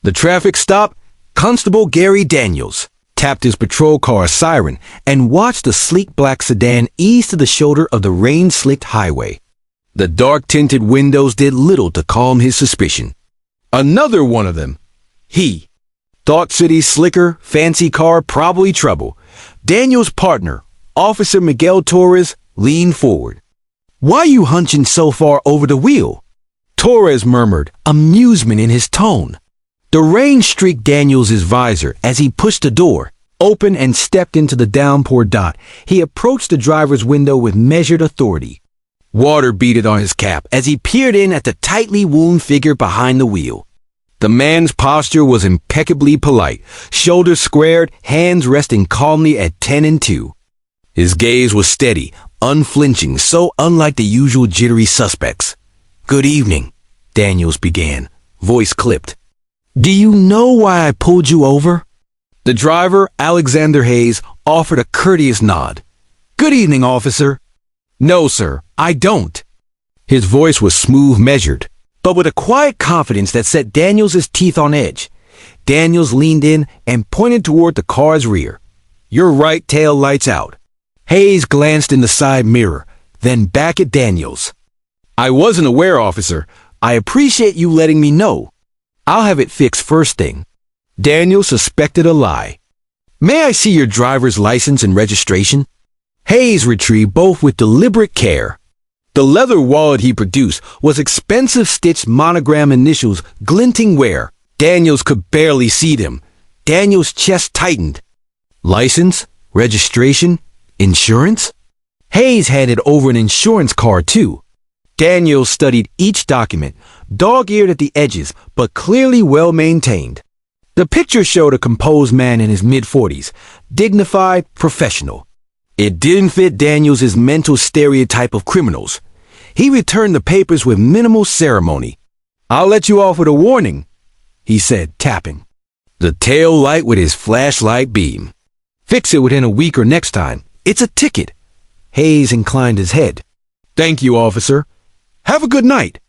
The traffic stop, Constable Gary Daniels tapped his patrol car's siren and watched the sleek black sedan ease to the shoulder of the rain-slicked highway. The dark-tinted windows did little to calm his suspicion. Another one of them. He. Thought City's slicker, fancy car, probably trouble. Daniel's partner, Officer Miguel Torres, leaned forward. "Why you hunching so far over the wheel?" Torres murmured, amusement in his tone. The rain streaked Daniels' visor as he pushed the door open and stepped into the downpour dot. He approached the driver's window with measured authority. Water beaded on his cap as he peered in at the tightly wound figure behind the wheel. The man's posture was impeccably polite, shoulders squared, hands resting calmly at 10 and 2. His gaze was steady, unflinching, so unlike the usual jittery suspects. "Good evening," Daniels began, voice clipped. "Do you know why I pulled you over?" The driver, Alexander Hayes, offered a courteous nod. "Good evening, officer." "No, sir, I don't." His voice was smooth, measured, but with a quiet confidence that set Daniels' teeth on edge. Daniels leaned in and pointed toward the car's rear. "Your right tail lights out." Hayes glanced in the side mirror, then back at Daniels. "I wasn't aware, officer. I appreciate you letting me know. I'll have it fixed first thing." Daniels suspected a lie. "May I see your driver's license and registration?" Hayes retrieved both with deliberate care. The leather wallet he produced was expensive stitched monogram initials glinting where Daniels could barely see them. Daniels' chest tightened. "License? Registration? Insurance?" Hayes handed over an insurance card, too. Daniels studied each document, dog-eared at the edges, but clearly well-maintained. The picture showed a composed man in his mid-40s, dignified, professional. It didn't fit Daniels' mental stereotype of criminals. He returned the papers with minimal ceremony. "I'll let you off with a warning," he said, tapping the tail light with his flashlight beam. "Fix it within a week or next time. It's a ticket." Hayes inclined his head. "Thank you, officer. Have a good night."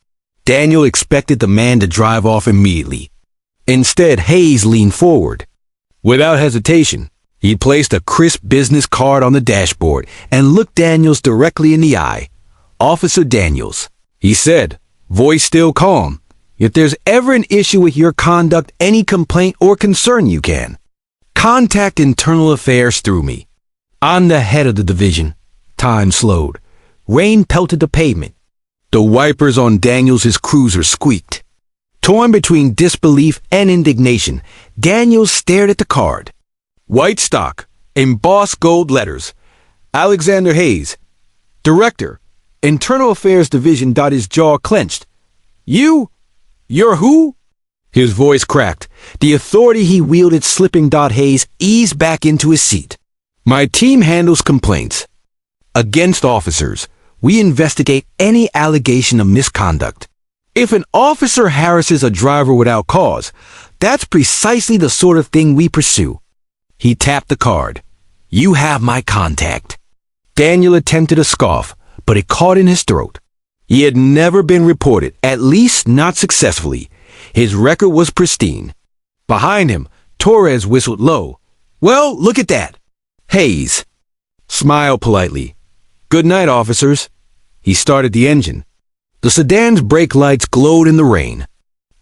Daniel expected the man to drive off immediately. Instead, Hayes leaned forward. Without hesitation, he placed a crisp business card on the dashboard and looked Daniels directly in the eye. "Officer Daniels," he said, voice still calm, "if there's ever an issue with your conduct, any complaint or concern you can contact Internal Affairs through me. I'm the head of the division." Time slowed. Rain pelted the pavement. The wipers on Daniels' cruiser squeaked. Torn between disbelief and indignation, Daniels stared at the card. White stock, embossed gold letters. Alexander Hayes, Director, Internal Affairs Division. His jaw clenched. You're who?" His voice cracked. The authority he wielded slipping. Hayes eased back into his seat. "My team handles complaints against officers. We investigate any allegation of misconduct. If an officer harasses a driver without cause, that's precisely the sort of thing we pursue." He tapped the card. "You have my contact." Daniel attempted a scoff, but it caught in his throat. He had never been reported, at least not successfully. His record was pristine. Behind him, Torres whistled low. "Well, look at that." Hayes smiled politely. "Good night, officers." He started the engine. The sedan's brake lights glowed in the rain.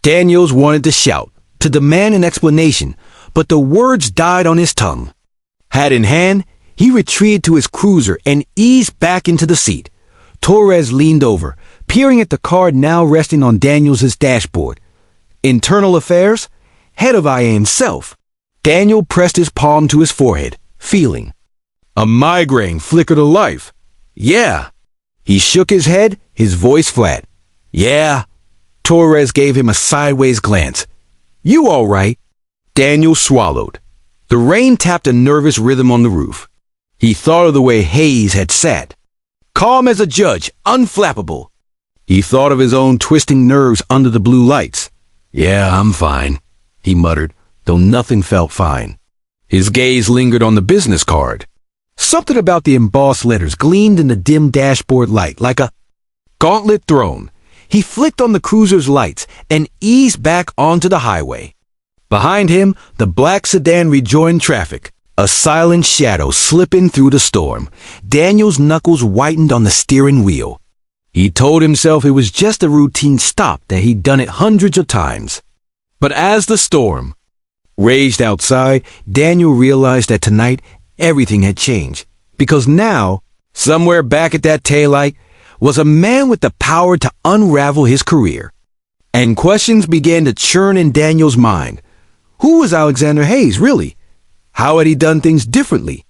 Daniels wanted to shout, to demand an explanation, but the words died on his tongue. Hat in hand, he retreated to his cruiser and eased back into the seat. Torres leaned over, peering at the card now resting on Daniels' dashboard. Internal Affairs? Head of IA himself. Daniel pressed his palm to his forehead, feeling. A migraine flickered to life. "Yeah." He shook his head, his voice flat. "Yeah." Torres gave him a sideways glance. "You all right?" Daniel swallowed. The rain tapped a nervous rhythm on the roof. He thought of the way Hayes had sat. Calm as a judge, unflappable. He thought of his own twisting nerves under the blue lights. "Yeah, I'm fine," he muttered, though nothing felt fine. His gaze lingered on the business card. Something about the embossed letters gleamed in the dim dashboard light like a gauntlet thrown. He flicked on the cruiser's lights and eased back onto the highway. Behind him, the black sedan rejoined traffic, a silent shadow slipping through the storm. Daniel's knuckles whitened on the steering wheel. He told himself it was just a routine stop, that he'd done it hundreds of times. But as the storm raged outside, Daniel realized that tonight everything had changed. Because now, somewhere back at that taillight, was a man with the power to unravel his career. And questions began to churn in Daniel's mind. Who was Alexander Hayes, really? How had he done things differently?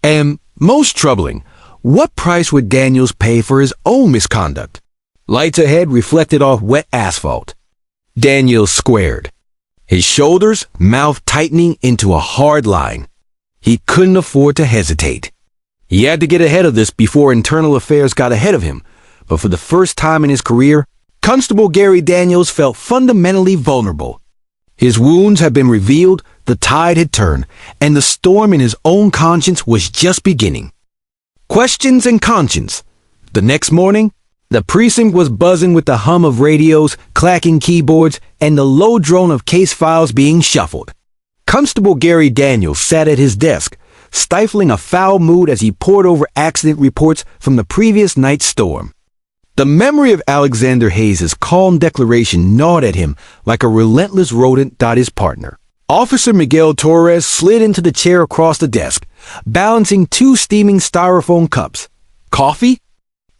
And, most troubling, what price would Daniels pay for his own misconduct? Lights ahead reflected off wet asphalt. Daniels squared, his shoulders, mouth tightening into a hard line. He couldn't afford to hesitate. He had to get ahead of this before internal affairs got ahead of him. But for the first time in his career, Constable Gary Daniels felt fundamentally vulnerable. His wounds had been revealed, the tide had turned, and the storm in his own conscience was just beginning. Questions and conscience. The next morning, the precinct was buzzing with the hum of radios, clacking keyboards, and the low drone of case files being shuffled. Constable Gary Daniels sat at his desk, stifling a foul mood as he pored over accident reports from the previous night's storm. The memory of Alexander Hayes' calm declaration gnawed at him like a relentless rodent. His partner, Officer Miguel Torres, slid into the chair across the desk, balancing two steaming styrofoam cups. Coffee?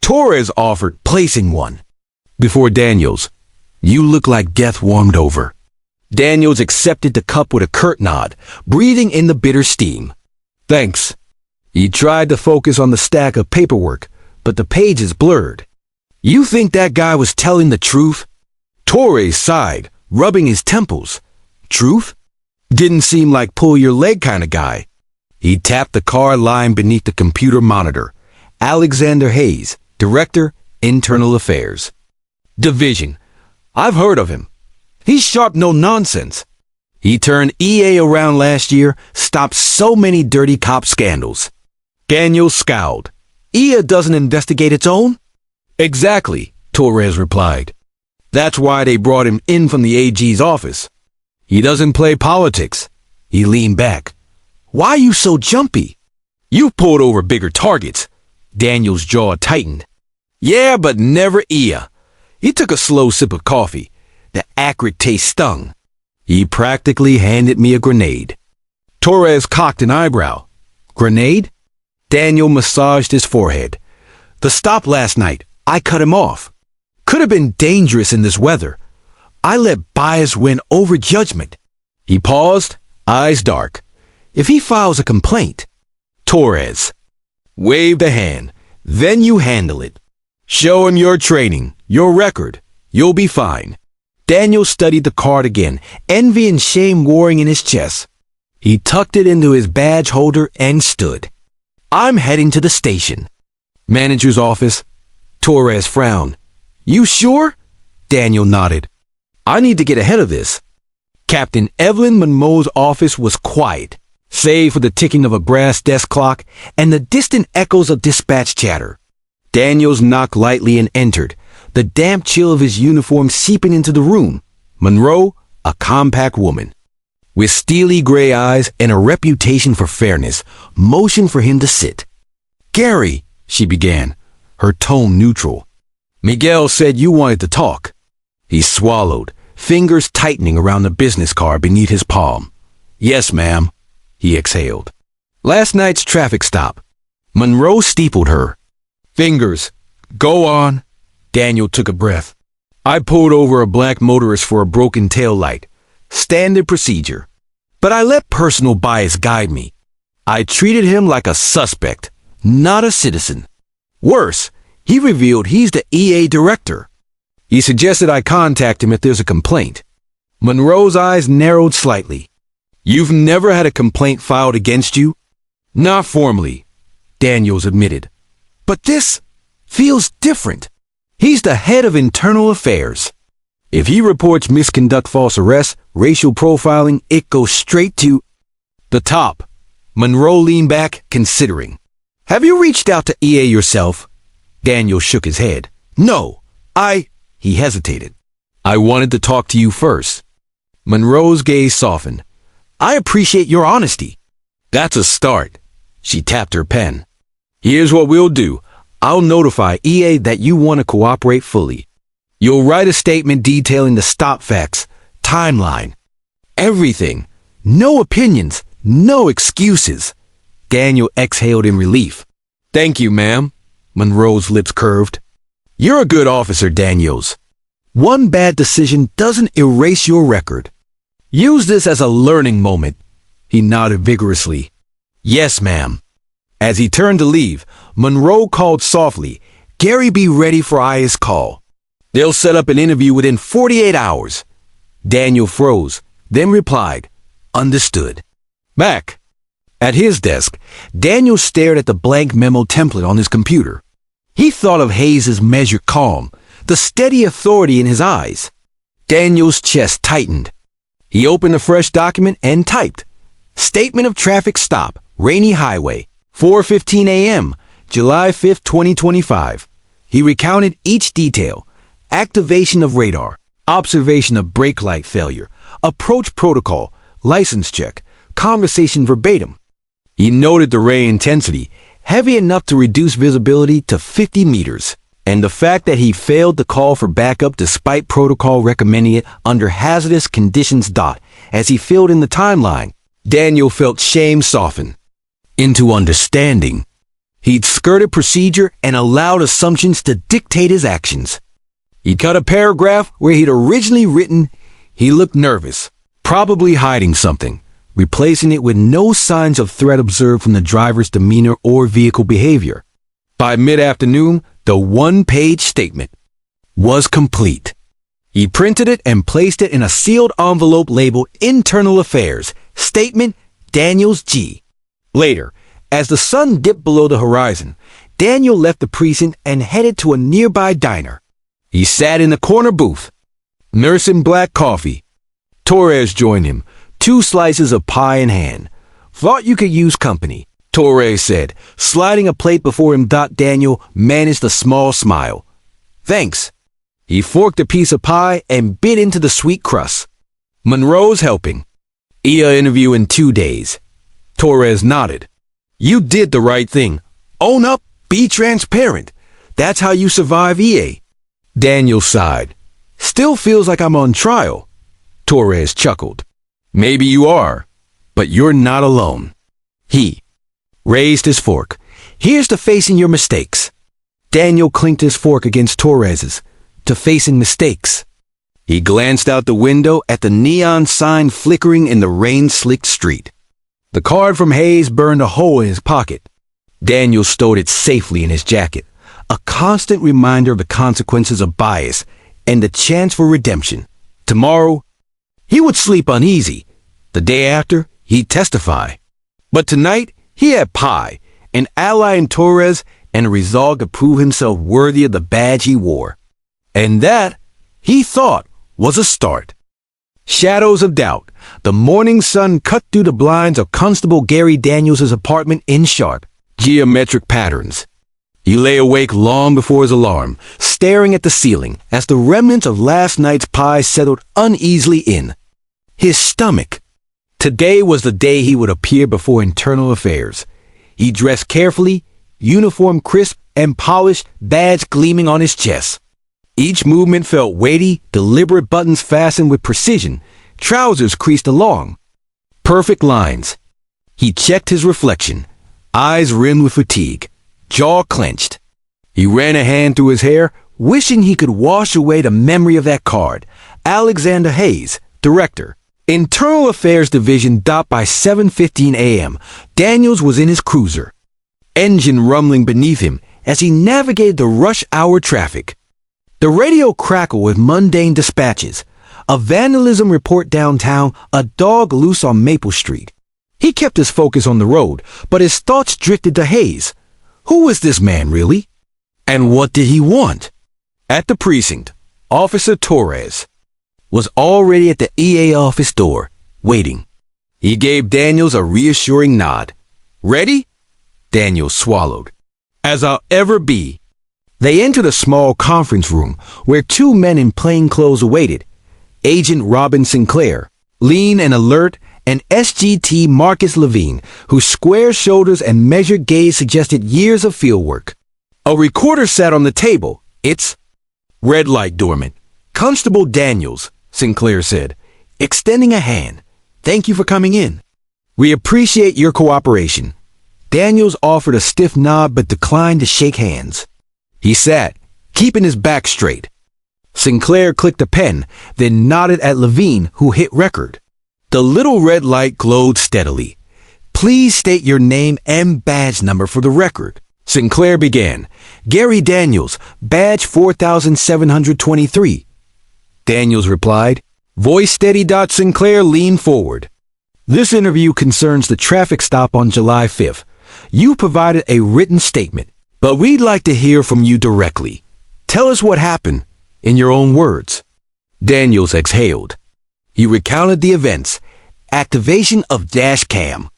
Torres offered, placing one before Daniels. You look like death warmed over. Daniels accepted the cup with a curt nod, breathing in the bitter steam. Thanks. He tried to focus on the stack of paperwork, but the pages blurred. You think that guy was telling the truth? Torres sighed, rubbing his temples. Truth? Didn't seem like pull your leg kind of guy. He tapped the card lying beneath the computer monitor. Alexander Hayes, Director, Internal Affairs. Division. I've heard of him. He's sharp, no nonsense. He turned EA around last year, stopped so many dirty cop scandals. Daniel scowled. EA doesn't investigate its own? Exactly, Torres replied. That's why they brought him in from the AG's office. He doesn't play politics. He leaned back. Why are you so jumpy? You've pulled over bigger targets. Daniel's jaw tightened. Yeah, but never EA. He took a slow sip of coffee. The acrid taste stung. He practically handed me a grenade. Torres cocked an eyebrow. Grenade? Daniel massaged his forehead. The stop last night. I cut him off. Could have been dangerous in this weather. I let bias win over judgment. He paused, eyes dark. If he files a complaint, Torres waved a hand. Then you handle it. Show him your training, your record. You'll be fine. Daniel studied the card again, envy and shame warring in his chest. He tucked it into his badge holder and stood. I'm heading to the station. Manager's office. Torres frowned. You sure? Daniel nodded. I need to get ahead of this. Captain Evelyn Monroe's office was quiet, save for the ticking of a brass desk clock and the distant echoes of dispatch chatter. Daniels knocked lightly and entered, the damp chill of his uniform seeping into the room. Monroe, a compact woman, with steely gray eyes and a reputation for fairness, motioned for him to sit. Gary, she began, her tone neutral. Miguel said you wanted to talk. He swallowed, fingers tightening around the business card beneath his palm. Yes, ma'am, he exhaled. Last night's traffic stop. Monroe steepled her. Fingers. Go on. Daniel took a breath. I pulled over a black motorist for a broken tail light. Standard procedure. But I let personal bias guide me. I treated him like a suspect, not a citizen. Worse, he revealed he's the EA director. He suggested I contact him if there's a complaint. Monroe's eyes narrowed slightly. You've never had a complaint filed against you? Not formally, Daniels admitted. But this feels different. He's the head of internal affairs. If he reports misconduct, false arrest, racial profiling, it goes straight to the top. Monroe leaned back, considering. Have you reached out to EA yourself? Daniel shook his head. No, he hesitated. I wanted to talk to you first. Monroe's gaze softened. I appreciate your honesty. That's a start. She tapped her pen. Here's what we'll do. I'll notify EA that you want to cooperate fully. You'll write a statement detailing the stop facts, timeline, everything. No opinions, no excuses. Daniel exhaled in relief. Thank you, ma'am. Monroe's lips curved. You're a good officer, Daniels. One bad decision doesn't erase your record. Use this as a learning moment. He nodded vigorously. Yes, ma'am. As he turned to leave, Monroe called softly, Gary, be ready for Aya's call. They'll set up an interview within 48 hours. Daniel froze, then replied, Understood. Back. At his desk, Daniel stared at the blank memo template on his computer. He thought of Hayes's measured calm, the steady authority in his eyes. Daniel's chest tightened. He opened a fresh document and typed, Statement of traffic stop, Rainy Highway, 4:15 a.m., July 5th, 2025. He recounted each detail. Activation of radar, observation of brake light failure, approach protocol, license check, conversation verbatim. He noted the ray intensity, heavy enough to reduce visibility to 50 meters, and the fact that he failed to call for backup despite protocol recommending it under hazardous conditions. As he filled in the timeline, Daniel felt shame soften into understanding. He'd skirted procedure and allowed assumptions to dictate his actions. He cut a paragraph where he'd originally written, he looked nervous, probably hiding something, replacing it with no signs of threat observed from the driver's demeanor or vehicle behavior. By mid-afternoon, the one-page statement was complete. He printed it and placed it in a sealed envelope labeled Internal Affairs, Statement Daniels G. Later, as the sun dipped below the horizon, Daniel left the precinct and headed to a nearby diner. He sat in the corner booth, nursing black coffee. Torres joined him, 2 slices of pie in hand. Thought you could use company, Torres said, sliding a plate before him. Daniel managed a small smile. Thanks. He forked a piece of pie and bit into the sweet crust. Monroe's helping. EA interview in 2 days. Torres nodded. You did the right thing. Own up, be transparent. That's how you survive EA. Daniel sighed. Still feels like I'm on trial. Torres chuckled. Maybe you are, but you're not alone. He raised his fork. Here's to facing your mistakes. Daniel clinked his fork against Torres's. To facing mistakes. He glanced out the window at the neon sign flickering in the rain-slicked street. The card from Hayes burned a hole in his pocket. Daniel stowed it safely in his jacket, a constant reminder of the consequences of bias and the chance for redemption. Tomorrow, he would sleep uneasy. The day after, he'd testify. But tonight, he had pie, an ally in Torres, and a resolve to prove himself worthy of the badge he wore. And that, he thought, was a start. Shadows of doubt. The morning sun cut through the blinds of Constable Gary Daniels' apartment in sharp, geometric patterns. He lay awake long before his alarm, staring at the ceiling as the remnants of last night's pie settled uneasily in his stomach. Today was the day he would appear before Internal Affairs. He dressed carefully, uniform crisp and polished, badge gleaming on his chest. Each movement felt weighty, deliberate, buttons fastened with precision, trousers creased along. Perfect lines. He checked his reflection, eyes rimmed with fatigue, jaw clenched. He ran a hand through his hair, wishing he could wash away the memory of that card. Alexander Hayes, Director, Internal Affairs Division. By 7:15 a.m., Daniels was in his cruiser, engine rumbling beneath him as he navigated the rush hour traffic. The radio crackled with mundane dispatches. A vandalism report downtown, a dog loose on Maple Street. He kept his focus on the road, but his thoughts drifted to Hayes. Who was this man, really? And what did he want? At the precinct, Officer Torres was already at the EA office door, waiting. He gave Daniels a reassuring nod. Ready? Daniels swallowed. As I'll ever be. They entered a small conference room where 2 men in plain clothes awaited. Agent Robin Sinclair, Lean and alert, and SGT Marcus Levine, whose square shoulders and measured gaze suggested years of fieldwork. A recorder sat on the table. It's red light dormant. Constable Daniels, Sinclair said, extending a hand. Thank you for coming in. We appreciate your cooperation. Daniels offered a stiff nod but declined to shake hands. He sat, keeping his back straight. Sinclair clicked a pen, then nodded at Levine, who hit record. The little red light glowed steadily. Please state your name and badge number for the record. Sinclair began. Gary Daniels, badge 4723. Daniels replied. Voice steady. Sinclair leaned forward. This interview concerns the traffic stop on July 5th. You provided a written statement, but we'd like to hear from you directly. Tell us what happened, in your own words. Daniels exhaled. He recounted the events. Activation of dash cam.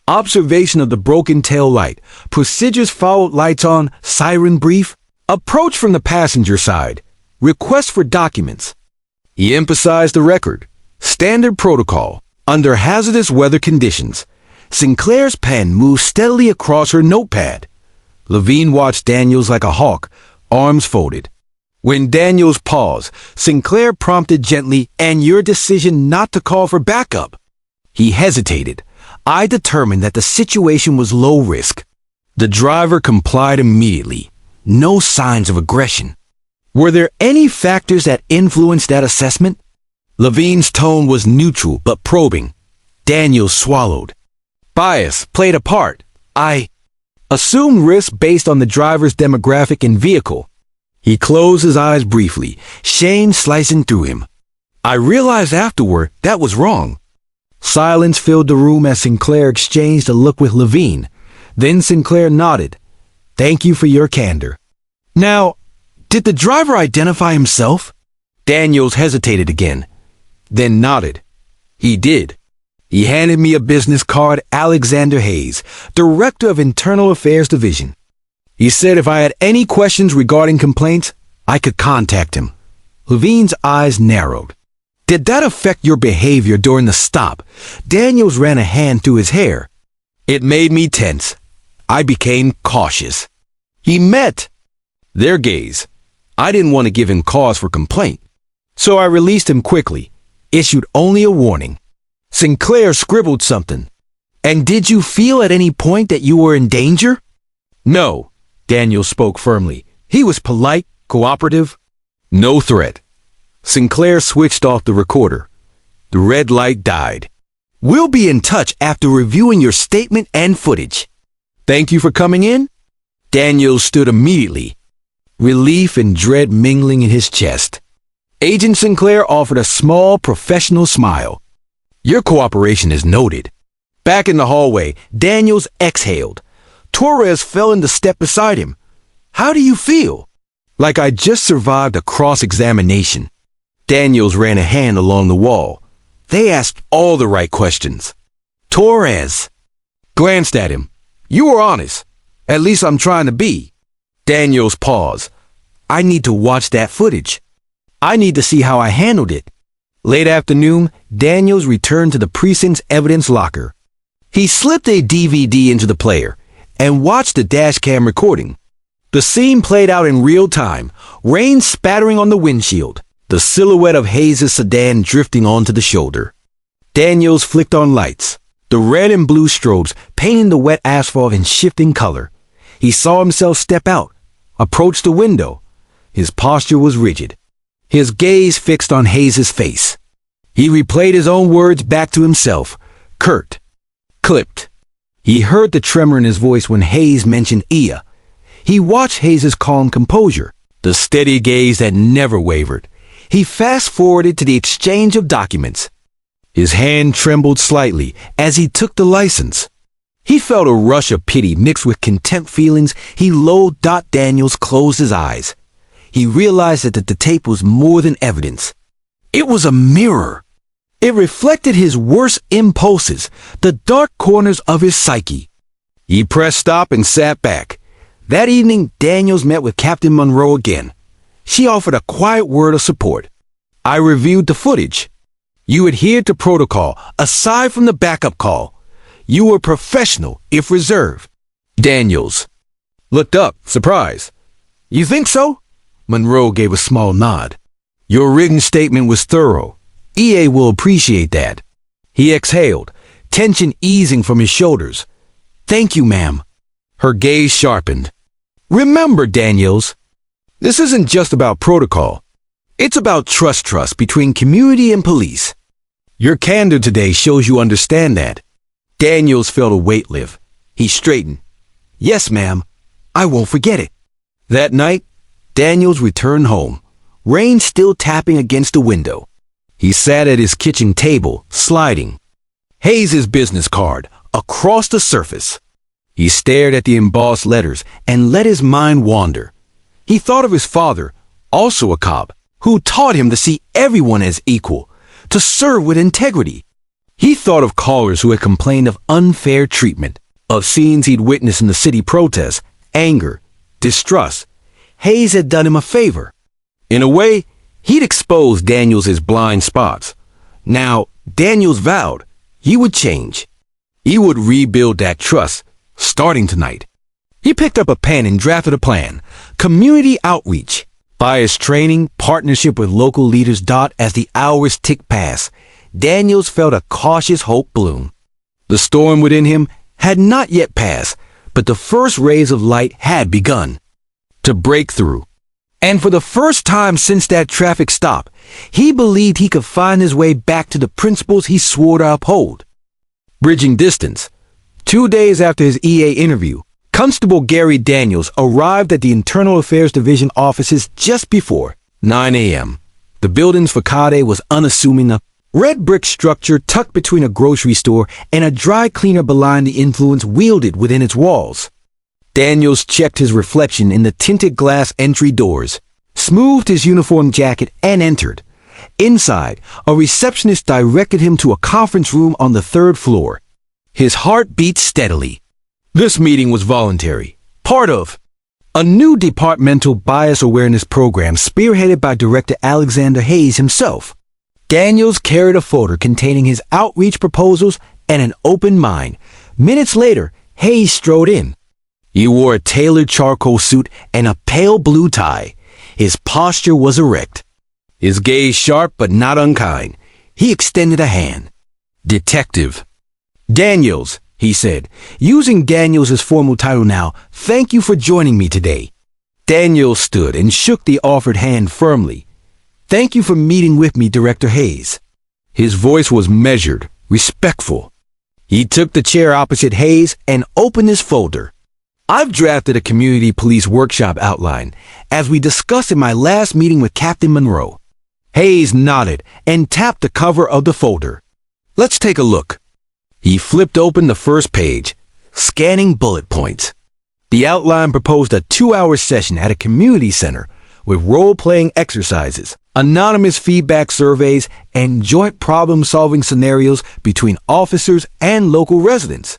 Observation of the broken tail light. Procedures followed. Lights on. Siren brief. Approach from the passenger side. Request for documents. He emphasized the record. Standard protocol. Under hazardous weather conditions. Sinclair's pen moved steadily across her notepad. Levine watched Daniels like a hawk, arms folded. When Daniels paused, Sinclair prompted gently, and your decision not to call for backup. He hesitated. I determined that the situation was low risk. The driver complied immediately. No signs of aggression. Were there any factors that influenced that assessment? Levine's tone was neutral but probing. Daniels swallowed. Bias played a part. I assumed risk based on the driver's demographic and vehicle. He closed his eyes briefly, shame slicing through him. I realized afterward that was wrong. Silence filled the room as Sinclair exchanged a look with Levine. Then Sinclair nodded. Thank you for your candor. Now, did the driver identify himself? Daniels hesitated again, then nodded. He did. He handed me a business card. Alexander Hayes, Director of Internal Affairs Division. He said if I had any questions regarding complaints, I could contact him. Levine's eyes narrowed. Did that affect your behavior during the stop? Daniels ran a hand through his hair. It made me tense. I became cautious. He met their gaze. I didn't want to give him cause for complaint, so I released him quickly, issued only a warning. Sinclair scribbled something. And did you feel at any point that you were in danger? No, Daniels spoke firmly. He was polite, cooperative. No threat. Sinclair switched off the recorder. The red light died. We'll be in touch after reviewing your statement and footage. Thank you for coming in. Daniels stood immediately, relief and dread mingling in his chest. Agent Sinclair offered a small professional smile. Your cooperation is noted. Back in the hallway, Daniels exhaled. Torres fell into step beside him. How do you feel? Like I just survived a cross-examination. Daniels ran a hand along the wall. They asked all the right questions. Torres glanced at him. You were honest. At least I'm trying to be. Daniels paused. I need to watch that footage. I need to see how I handled it. Late afternoon, Daniels returned to the precinct's evidence locker. He slipped a DVD into the player and watched the dashcam recording. The scene played out in real time, rain spattering on the windshield, the silhouette of Hayes' sedan drifting onto the shoulder. Daniels flicked on lights, the red and blue strobes painting the wet asphalt in shifting color. He saw himself step out, approach the window. His posture was rigid, his gaze fixed on Hayes' face. He replayed his own words back to himself, curt, clipped. He heard the tremor in his voice when Hayes mentioned Ia. He watched Hayes' calm composure, the steady gaze that never wavered. He fast-forwarded to the exchange of documents. His hand trembled slightly as he took the license. He felt a rush of pity mixed with contempt feelings. He low. Daniels closed his eyes. He realized that the tape was more than evidence. It was a mirror. It reflected his worst impulses, the dark corners of his psyche. He pressed stop and sat back. That evening, Daniels met with Captain Monroe again. She offered a quiet word of support. I reviewed the footage. You adhered to protocol, aside from the backup call. You were professional, if reserved. Daniels looked up, surprised. You think so? Monroe gave a small nod. Your written statement was thorough. EA will appreciate that. He exhaled, tension easing from his shoulders. Thank you, ma'am. Her gaze sharpened. Remember, Daniels, this isn't just about protocol. It's about trust between community and police. Your candor today shows you understand that. Daniels felt a weight lift. He straightened. Yes, ma'am. I won't forget it. That night, Daniels returned home, rain still tapping against the window. He sat at his kitchen table, sliding Hayes' business card across the surface. He stared at the embossed letters and let his mind wander. He thought of his father, also a cop, who taught him to see everyone as equal, to serve with integrity. He thought of callers who had complained of unfair treatment, of scenes he'd witnessed in the city protests, anger, distrust. Hayes had done him a favor. In a way, he'd exposed Daniels' blind spots. Now, Daniels vowed he would change. He would rebuild that trust, starting tonight. He picked up a pen and drafted a plan. Community outreach, bias training, partnership with local leaders. As the hours ticked past, Daniels felt a cautious hope bloom. The storm within him had not yet passed, but the first rays of light had begun to break through. And for the first time since that traffic stop, he believed he could find his way back to the principles he swore to uphold. Bridging distance. 2 days after his EA interview, Constable Gary Daniels arrived at the Internal Affairs Division offices just before 9 a.m. The building's facade was unassuming, a red brick structure tucked between a grocery store and a dry cleaner belying the influence wielded within its walls. Daniels checked his reflection in the tinted glass entry doors, smoothed his uniform jacket, and entered. Inside, a receptionist directed him to a conference room on the 3rd floor. His heart beat steadily. This meeting was voluntary, part of a new departmental bias awareness program spearheaded by Director Alexander Hayes himself. Daniels carried a folder containing his outreach proposals and an open mind. Minutes later, Hayes strode in. He wore a tailored charcoal suit and a pale blue tie. His posture was erect. His gaze sharp but not unkind. He extended a hand. Detective Daniels, he said, using Daniels' formal title now. Thank you for joining me today. Daniels stood and shook the offered hand firmly. Thank you for meeting with me, Director Hayes. His voice was measured, respectful. He took the chair opposite Hayes and opened his folder. I've drafted a community police workshop outline, as we discussed in my last meeting with Captain Monroe. Hayes nodded and tapped the cover of the folder. Let's take a look. He flipped open the first page, scanning bullet points. The outline proposed a 2-hour session at a community center with role-playing exercises, anonymous feedback surveys, and joint problem-solving scenarios between officers and local residents.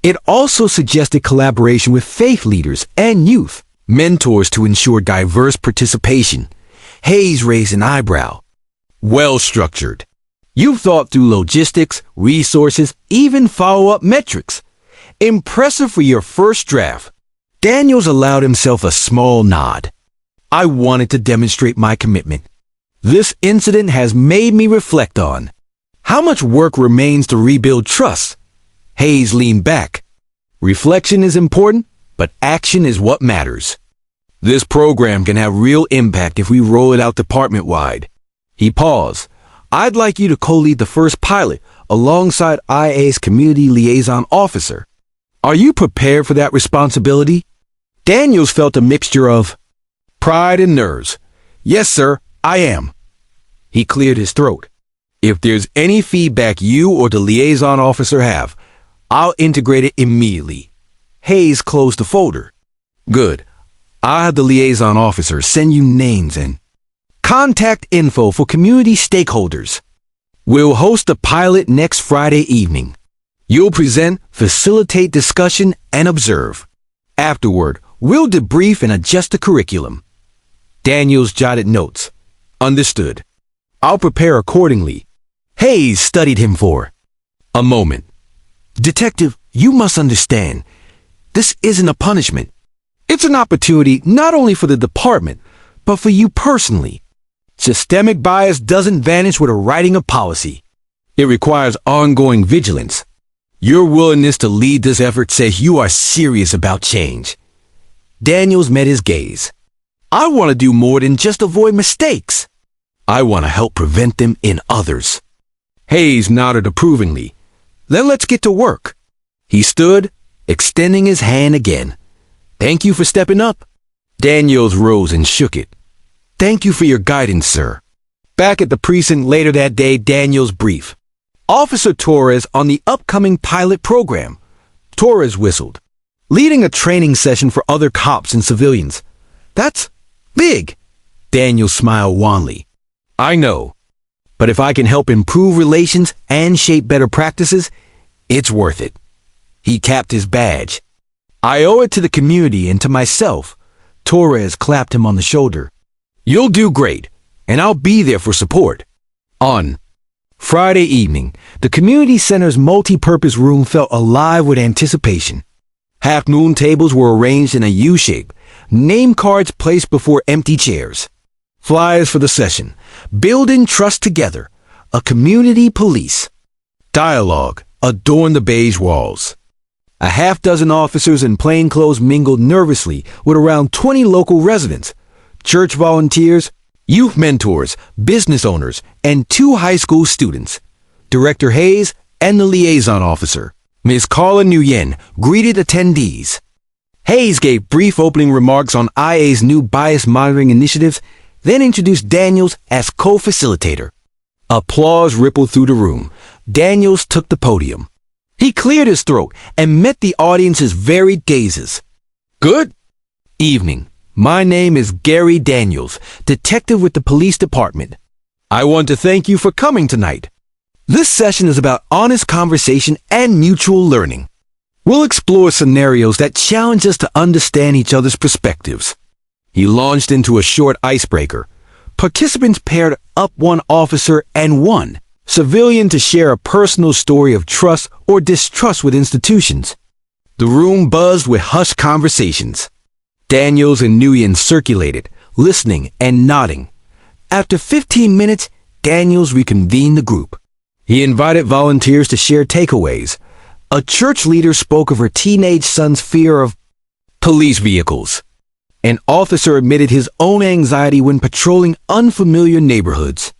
It also suggested collaboration with faith leaders and youth, mentors to ensure diverse participation. Hayes raised an eyebrow. Well-structured. You've thought through logistics, resources, even follow-up metrics. Impressive for your first draft. Daniels allowed himself a small nod. I wanted to demonstrate my commitment. This incident has made me reflect on how much work remains to rebuild trust. Hayes leaned back. Reflection is important, but action is what matters. This program can have real impact if we roll it out department-wide. He paused. I'd like you to co-lead the first pilot alongside IA's community liaison officer. Are you prepared for that responsibility? Daniels felt a mixture of pride and nerves. Yes, sir, I am. He cleared his throat. If there's any feedback you or the liaison officer have, I'll integrate it immediately. Hayes closed the folder. Good. I'll have the liaison officer send you names and contact info for community stakeholders. We'll host the pilot next Friday evening. You'll present, facilitate discussion, and observe. Afterward, we'll debrief and adjust the curriculum. Daniels jotted notes. Understood. I'll prepare accordingly. Hayes studied him for a moment. Detective, you must understand, this isn't a punishment. It's an opportunity not only for the department, but for you personally. Systemic bias doesn't vanish with a writing of policy. It requires ongoing vigilance. Your willingness to lead this effort says you are serious about change. Daniels met his gaze. I want to do more than just avoid mistakes. I want to help prevent them in others. Hayes nodded approvingly. Then let's get to work. He stood, extending his hand again. Thank you for stepping up. Daniels rose and shook it. Thank you for your guidance, sir. Back at the precinct later that day, Daniels briefed Officer Torres on the upcoming pilot program. Torres whistled, leading a training session for other cops and civilians. That's big. Daniels smiled wanly. I know, but if I can help improve relations and shape better practices, it's worth it. He capped his badge. I owe it to the community and to myself. Torres clapped him on the shoulder. You'll do great, and I'll be there for support. On Friday evening, the community center's multi-purpose room felt alive with anticipation. Half-moon tables were arranged in a U-shape, name cards placed before empty chairs. Flyers for the session, building trust together, a community police. Dialogue adorned the beige walls. A half-dozen officers in plainclothes mingled nervously with around 20 local residents, church volunteers, youth mentors, business owners, and 2 high school students. Director Hayes and the liaison officer, Ms. Carla Nguyen, greeted attendees. Hayes gave brief opening remarks on IA's new bias monitoring initiatives, then introduced Daniels as co-facilitator. Applause rippled through the room. Daniels took the podium. He cleared his throat and met the audience's varied gazes. Good evening. My name is Gary Daniels, detective with the police department. I want to thank you for coming tonight. This session is about honest conversation and mutual learning. We'll explore scenarios that challenge us to understand each other's perspectives. He launched into a short icebreaker. Participants paired up one officer and one civilian to share a personal story of trust or distrust with institutions. The room buzzed with hushed conversations. Daniels and Nguyen circulated, listening and nodding. After 15 minutes, Daniels reconvened the group. He invited volunteers to share takeaways. A church leader spoke of her teenage son's fear of police vehicles. An officer admitted his own anxiety when patrolling unfamiliar neighborhoods.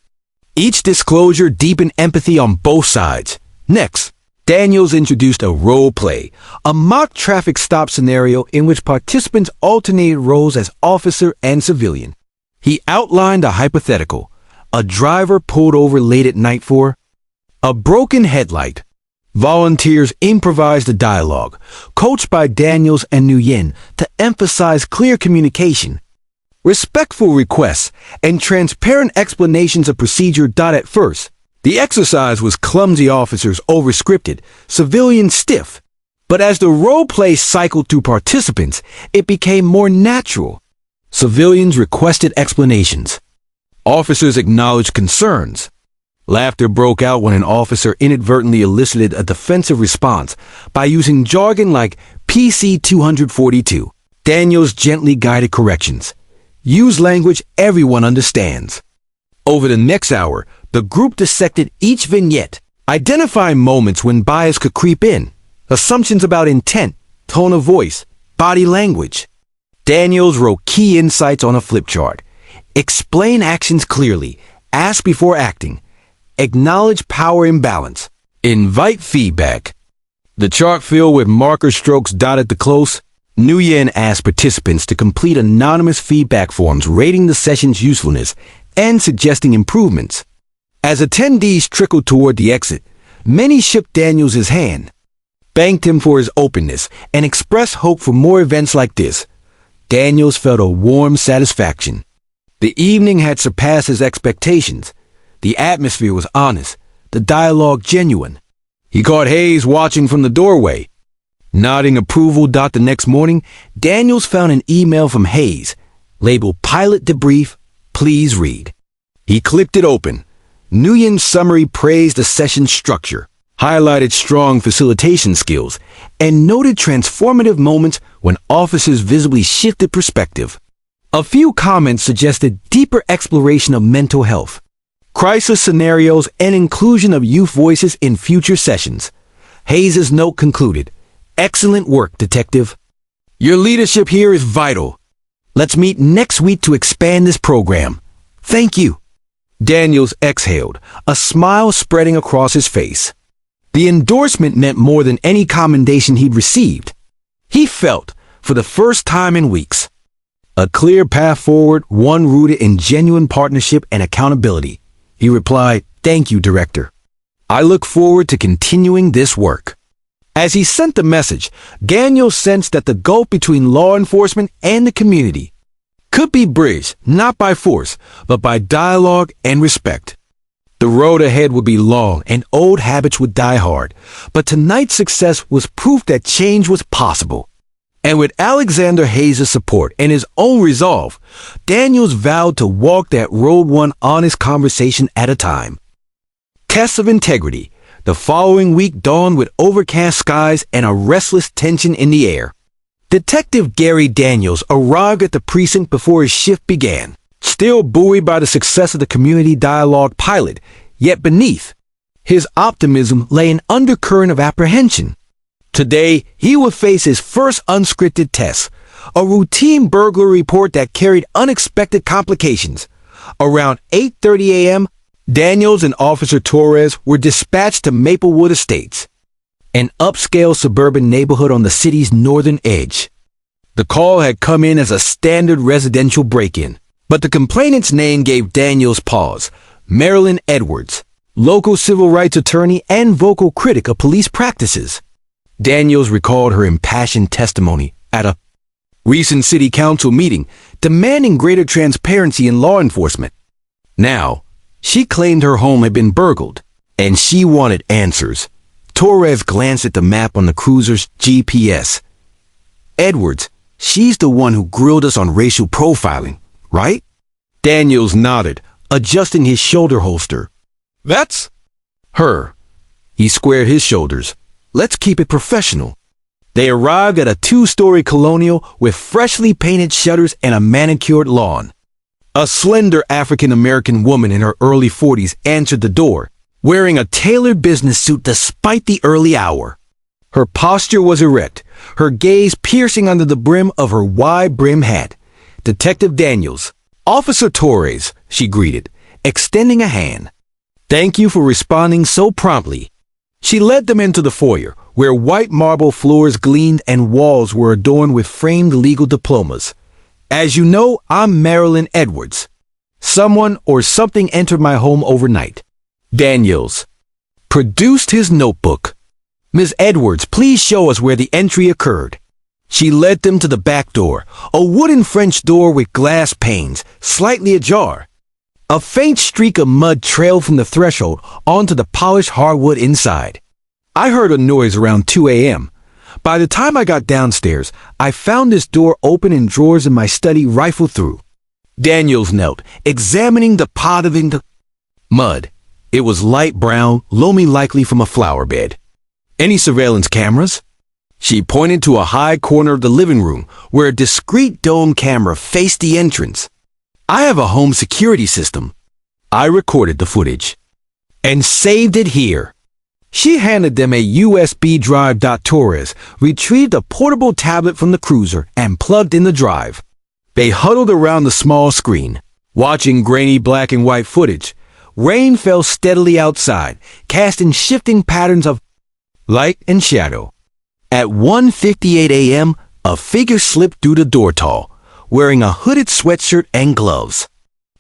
Each disclosure deepened empathy on both sides. Next, Daniels introduced a role play, a mock traffic stop scenario in which participants alternated roles as officer and civilian. He outlined a hypothetical. A driver pulled over late at night for a broken headlight. Volunteers improvised a dialogue, coached by Daniels and Nguyen to emphasize clear communication. Respectful requests and transparent explanations of procedure. At first, the exercise was clumsy, officers overscripted, civilians stiff. But as the role play cycled through participants, it became more natural. Civilians requested explanations. Officers acknowledged concerns. Laughter broke out when an officer inadvertently elicited a defensive response by using jargon like PC 242. Daniels gently guided corrections. Use language everyone understands. Over the next hour, the group dissected each vignette, identifying moments when bias could creep in, assumptions about intent, tone of voice, body language. Daniels wrote key insights on a flip chart. Explain actions clearly, ask before acting, acknowledge power imbalance, invite feedback. The chart filled with marker strokes dotted the close. Nguyen asked participants to complete anonymous feedback forms rating the session's usefulness and suggesting improvements. As attendees trickled toward the exit, many shook Daniels' hand, thanked him for his openness, and expressed hope for more events like this. Daniels felt a warm satisfaction. The evening had surpassed his expectations. The atmosphere was honest, the dialogue genuine. He caught Hayes watching from the doorway. Nodding approval. The next morning, Daniels found an email from Hayes, labeled Pilot Debrief, please read. He clicked it open. Nguyen's summary praised the session's structure, highlighted strong facilitation skills, and noted transformative moments when officers visibly shifted perspective. A few comments suggested deeper exploration of mental health, crisis scenarios, and inclusion of youth voices in future sessions. Hayes' note concluded, "Excellent work, Detective. Your leadership here is vital. Let's meet next week to expand this program. Thank you." Daniels exhaled, a smile spreading across his face. The endorsement meant more than any commendation he'd received. He felt, for the first time in weeks, a clear path forward, one rooted in genuine partnership and accountability. He replied, "Thank you, Director. I look forward to continuing this work." As he sent the message, Daniels sensed that the gulf between law enforcement and the community could be bridged not by force, but by dialogue and respect. The road ahead would be long and old habits would die hard, but tonight's success was proof that change was possible. And with Alexander Hayes' support and his own resolve, Daniels vowed to walk that road one honest conversation at a time. Tests of integrity. The following week dawned with overcast skies and a restless tension in the air. Detective Gary Daniels arrived at the precinct before his shift began, still buoyed by the success of the community dialogue pilot, yet beneath his optimism lay an undercurrent of apprehension. Today, he would face his first unscripted test, a routine burglary report that carried unexpected complications. Around 8:30 a.m., Daniels and Officer Torres were dispatched to Maplewood Estates, an upscale suburban neighborhood on the city's northern edge. The call had come in as a standard residential break-in, but the complainant's name gave Daniels pause. Marilyn Edwards, local civil rights attorney and vocal critic of police practices. Daniels recalled her impassioned testimony at a recent city council meeting demanding greater transparency in law enforcement. Now, she claimed her home had been burgled, and she wanted answers. Torres glanced at the map on the cruiser's GPS. "Edwards, she's the one who grilled us on racial profiling, right?" Daniels nodded, adjusting his shoulder holster. "That's her." He squared his shoulders. "Let's keep it professional." They arrived at a two-story colonial with freshly painted shutters and a manicured lawn. A slender African-American woman in her early 40s answered the door, wearing a tailored business suit despite the early hour. Her posture was erect, her gaze piercing under the brim of her wide-brimmed hat. "Detective Daniels." "Officer Torres," she greeted, extending a hand. "Thank you for responding so promptly." She led them into the foyer, where white marble floors gleamed and walls were adorned with framed legal diplomas. "As you know, I'm Marilyn Edwards. Someone or something entered my home overnight." Daniels produced his notebook. "Ms. Edwards, please show us where the entry occurred." She led them to the back door, a wooden French door with glass panes, slightly ajar. A faint streak of mud trailed from the threshold onto the polished hardwood inside. "I heard a noise around 2 a.m. By the time I got downstairs, I found this door open and drawers in my study rifled through." Daniels knelt, examining the pot of the mud. It was light brown, loamy, likely from a flower bed. "Any surveillance cameras?" She pointed to a high corner of the living room where a discreet dome camera faced the entrance. "I have a home security system. I recorded the footage and saved it here." She handed them a USB drive. Torres retrieved a portable tablet from the cruiser and plugged in the drive. They huddled around the small screen, watching grainy black and white footage. Rain fell steadily outside, casting shifting patterns of light and shadow. At 1:58 a.m., a figure slipped through the door tall, wearing a hooded sweatshirt and gloves.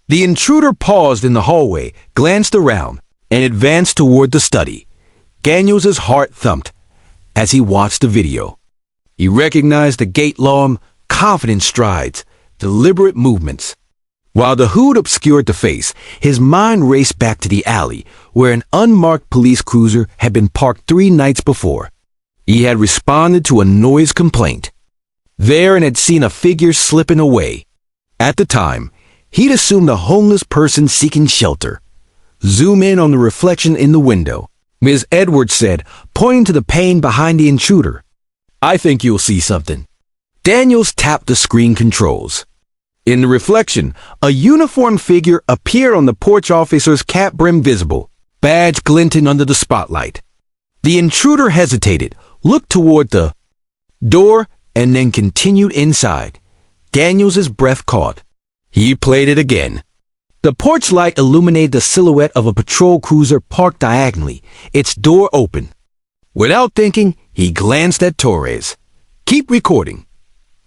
The intruder paused in the hallway, glanced around, and advanced toward the study. Daniels' heart thumped as he watched the video. He recognized the gait-long, confident strides, deliberate movements. While the hood obscured the face, his mind raced back to the alley where an unmarked police cruiser had been parked 3 nights before. He had responded to a noise complaint there and had seen a figure slipping away. At the time, he'd assumed a homeless person seeking shelter. Zoom in on the reflection in the window. Ms. Edwards said, pointing to the pane behind the intruder. I think you'll see something. Daniels tapped the screen controls. In the reflection, a uniformed figure appeared on the porch officer's cap brim visible, badge glinting under the spotlight. The intruder hesitated, looked toward the door, and then continued inside. Daniels' breath caught. He played it again. The porch light illuminated the silhouette of a patrol cruiser parked diagonally, its door open. Without thinking, he glanced at Torres. Keep recording,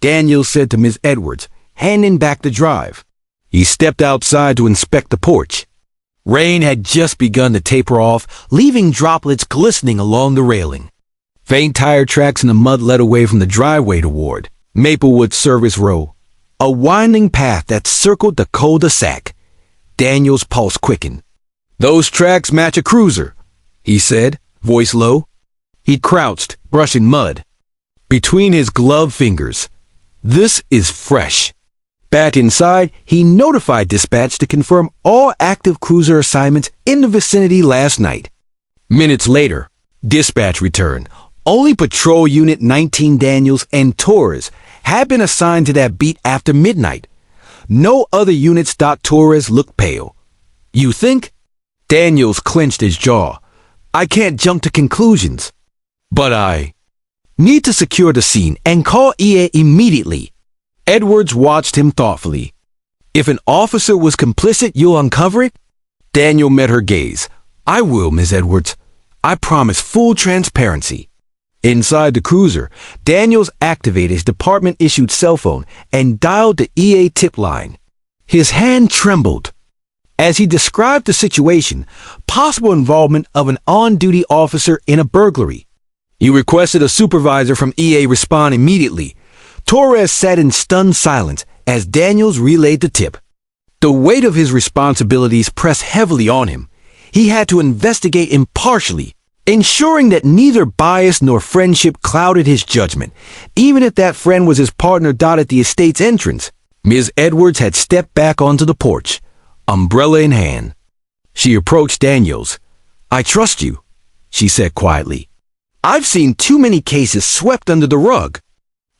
Daniels said to Ms. Edwards, handing back the drive. He stepped outside to inspect the porch. Rain had just begun to taper off, leaving droplets glistening along the railing. Faint tire tracks in the mud led away from the driveway toward Maplewood Service Row, a winding path that circled the cul-de-sac. Daniels' pulse quickened. Those tracks match a cruiser, he said, voice low. He crouched, brushing mud between his gloved fingers. This is fresh. Back inside, he notified dispatch to confirm all active cruiser assignments in the vicinity last night. Minutes later, dispatch returned. Only Patrol Unit 19 Daniels and Torres had been assigned to that beat after midnight. No other units. Torres looked pale. You think? Daniels clenched his jaw. I can't jump to conclusions. But I need to secure the scene and call EA immediately. Edwards watched him thoughtfully. If an officer was complicit, you'll uncover it? Daniel met her gaze. I will, Ms. Edwards. I promise full transparency. Inside the cruiser, Daniels activated his department-issued cell phone and dialed the EA tip line. His hand trembled. As he described the situation, possible involvement of an on-duty officer in a burglary. He requested a supervisor from EA respond immediately. Torres sat in stunned silence as Daniels relayed the tip. The weight of his responsibilities pressed heavily on him. He had to investigate impartially, ensuring that neither bias nor friendship clouded his judgment, even if that friend was his partner. At the estate's entrance, Ms. Edwards had stepped back onto the porch, umbrella in hand. She approached Daniels. I trust you, she said quietly. I've seen too many cases swept under the rug.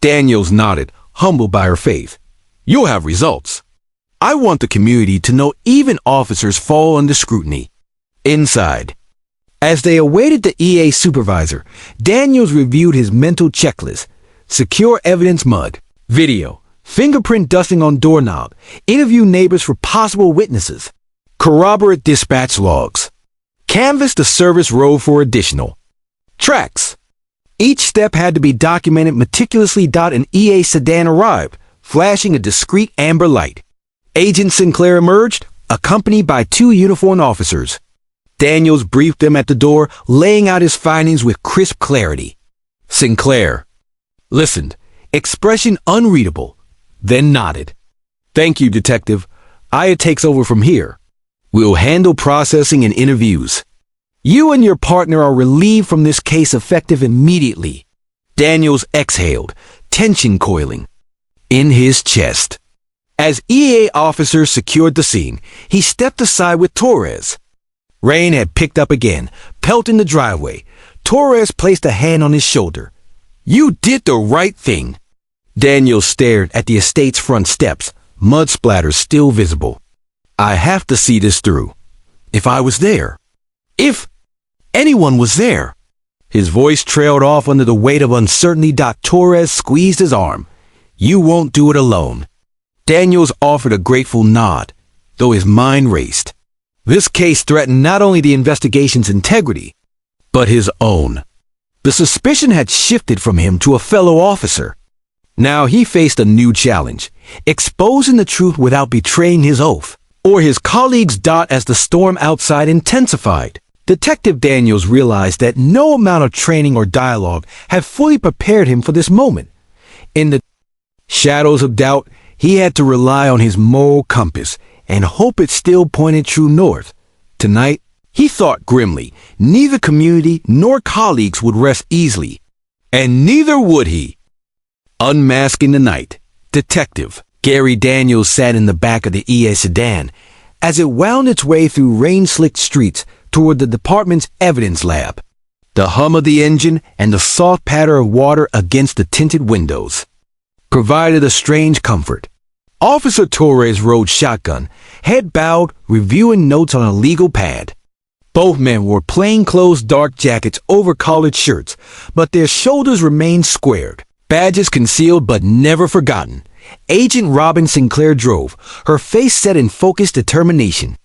Daniels nodded, humbled by her faith. You'll have results. I want the community to know even officers fall under scrutiny. Inside, as they awaited the EA supervisor, Daniels reviewed his mental checklist. Secure evidence: mud, video, fingerprint dusting on doorknob, interview neighbors for possible witnesses, corroborate dispatch logs, canvass the service road for additional tracks. Each step had to be documented meticulously. An EA sedan arrived, flashing a discreet amber light. Agent Sinclair emerged, accompanied by 2 uniformed officers. Daniels briefed them at the door, laying out his findings with crisp clarity. Sinclair listened, expression unreadable, then nodded. Thank you, Detective. Aya takes over from here. We'll handle processing and interviews. You and your partner are relieved from this case effective immediately. Daniels exhaled, tension coiling in his chest. As EA officers secured the scene, he stepped aside with Torres. Rain had picked up again, pelting the driveway. Torres placed a hand on his shoulder. You did the right thing. Daniels stared at the estate's front steps, mud splatters still visible. I have to see this through. If I was there. If anyone was there. His voice trailed off under the weight of uncertainty. Torres squeezed his arm. You won't do it alone. Daniels offered a grateful nod, though his mind raced. This case threatened not only the investigation's integrity, but his own. The suspicion had shifted from him to a fellow officer. Now he faced a new challenge, exposing the truth without betraying his oath, or his colleagues. As the storm outside intensified, Detective Daniels realized that no amount of training or dialogue had fully prepared him for this moment. In the shadows of doubt, he had to rely on his moral compass and hope it still pointed true north. Tonight, he thought grimly, neither community nor colleagues would rest easily. And neither would he. Unmasking the night, Detective Gary Daniels sat in the back of the EA sedan. as it wound its way through rain-slicked streets toward the department's evidence lab. The hum of the engine and the soft patter of water against the tinted windows provided a strange comfort. Officer Torres rode shotgun, head bowed, reviewing notes on a legal pad. Both men wore plainclothes dark jackets over collared shirts, but their shoulders remained squared, badges concealed but never forgotten. Agent Robin Sinclair drove, her face set in focused determination.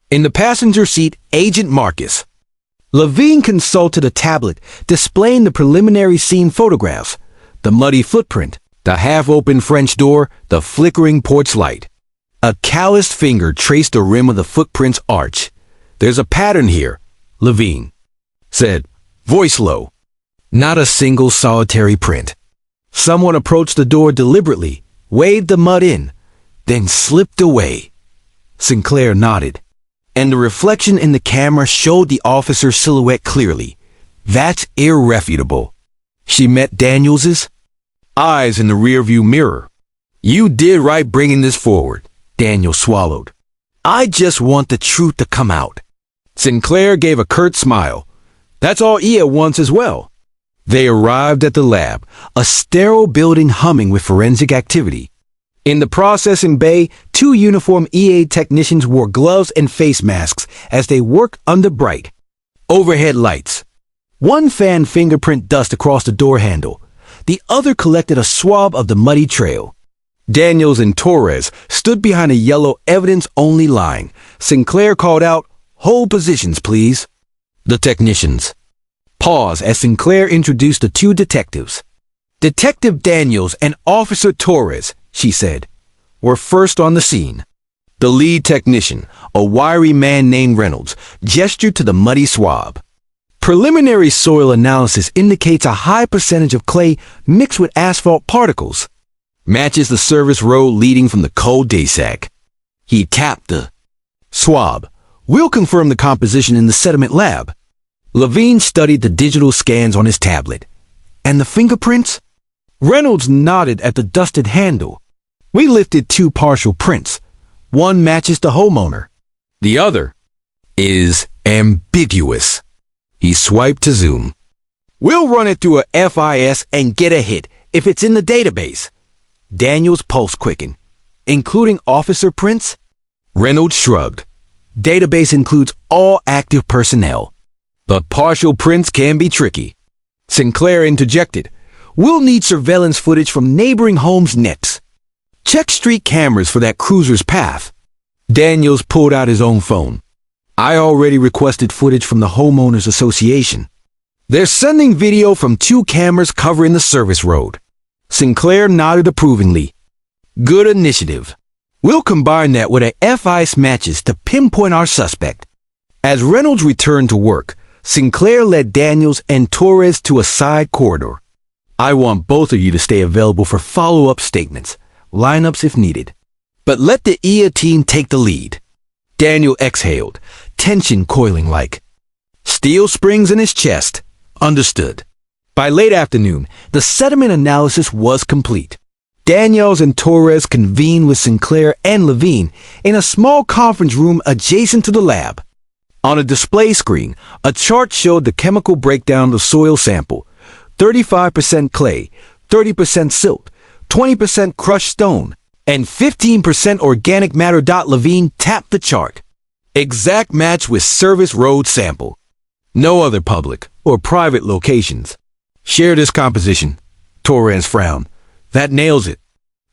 In the passenger seat, Agent Marcus. Levine consulted a tablet displaying the preliminary scene photographs, the muddy footprint, the half-open French door, the flickering porch light. A calloused finger traced the rim of the footprint's arch. "There's a pattern here," Levine said, voice low. Not a single solitary print. Someone approached the door deliberately, waved the mud in, then slipped away. Sinclair nodded, and the reflection in the camera showed the officer's silhouette clearly. That's irrefutable. She met Daniels's eyes in the rearview mirror. "You did right bringing this forward," Daniel swallowed. "I just want the truth to come out." Sinclair gave a curt smile. "That's all Ia wants as well." They arrived at the lab, a sterile building humming with forensic activity. In the processing bay, 2 uniformed EA technicians wore gloves and face masks as they worked under bright overhead lights. One fanned fingerprint dust across the door handle. The other collected a swab of the muddy trail. Daniels and Torres stood behind a yellow evidence-only line. Sinclair called out, "Hold positions, please." The technicians paused as Sinclair introduced the 2 detectives. "Detective Daniels and Officer Torres," she said, "were first on the scene." The lead technician, a wiry man named Reynolds, gestured to the muddy swab. "Preliminary soil analysis indicates a high percentage of clay mixed with asphalt particles. Matches the service road leading from the cul-de-sac." He tapped the swab. "We'll confirm the composition in the sediment lab." Levine studied the digital scans on his tablet. "And the fingerprints?" Reynolds nodded at the dusted handle. "We lifted 2 partial prints. One matches the homeowner. The other is ambiguous." He swiped to zoom. "We'll run it through a FIS and get a hit if it's in the database." Daniel's pulse quickened. "Including officer prints?" Reynolds shrugged. "Database includes all active personnel, but partial prints can be tricky." Sinclair interjected, "We'll need surveillance footage from neighboring homes next. Check street cameras for that cruiser's path." Daniels pulled out his own phone. "I already requested footage from the homeowners association. They're sending video from 2 cameras covering the service road." Sinclair nodded approvingly. "Good initiative. We'll combine that with a FIS matches to pinpoint our suspect." As Reynolds returned to work, Sinclair led Daniels and Torres to a side corridor. "I want both of you to stay available for follow-up statements, lineups if needed. But let the IA team take the lead." Daniel exhaled, tension coiling like steel springs in his chest. Understood. By late afternoon, the sediment analysis was complete. Daniels and Torres convened with Sinclair and Levine in a small conference room adjacent to the lab. On a display screen, a chart showed the chemical breakdown of the soil sample: 35% clay, 30% silt, 20% crushed stone, and 15% organic matter. Levine tapped the chart. Exact match with service road sample. No other public or private locations share this composition. Torres frowned. "That nails it.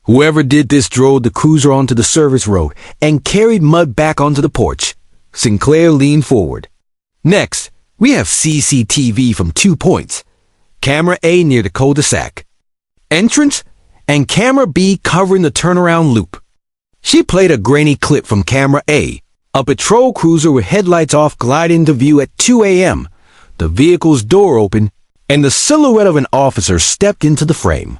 Whoever did this drove the cruiser onto the service road and carried mud back onto the porch." Sinclair leaned forward. "Next, we have CCTV from 2 points. Camera A near the cul-de-sac entrance and camera B covering the turnaround loop." She played a grainy clip from camera A. A patrol cruiser with headlights off glided into view at 2 a.m. The vehicle's door opened, and the silhouette of an officer stepped into the frame.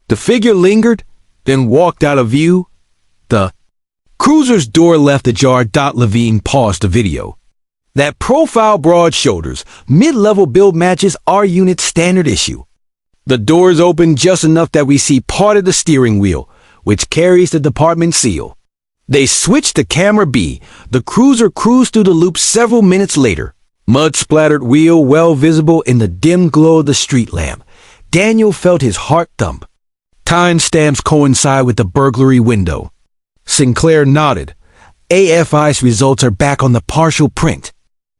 The figure lingered, then walked out of view. The cruiser's door left ajar. Levine paused the video. "That profile, broad shoulders, mid-level build matches our unit's standard issue. The doors open just enough that we see part of the steering wheel, which carries the department seal." They switched to camera B. The cruiser cruised through the loop several minutes later. Mud-splattered wheel well visible in the dim glow of the street lamp. Daniel felt his heart thump. Timestamps coincide with the burglary window. Sinclair nodded. AFI's results are back on the partial print.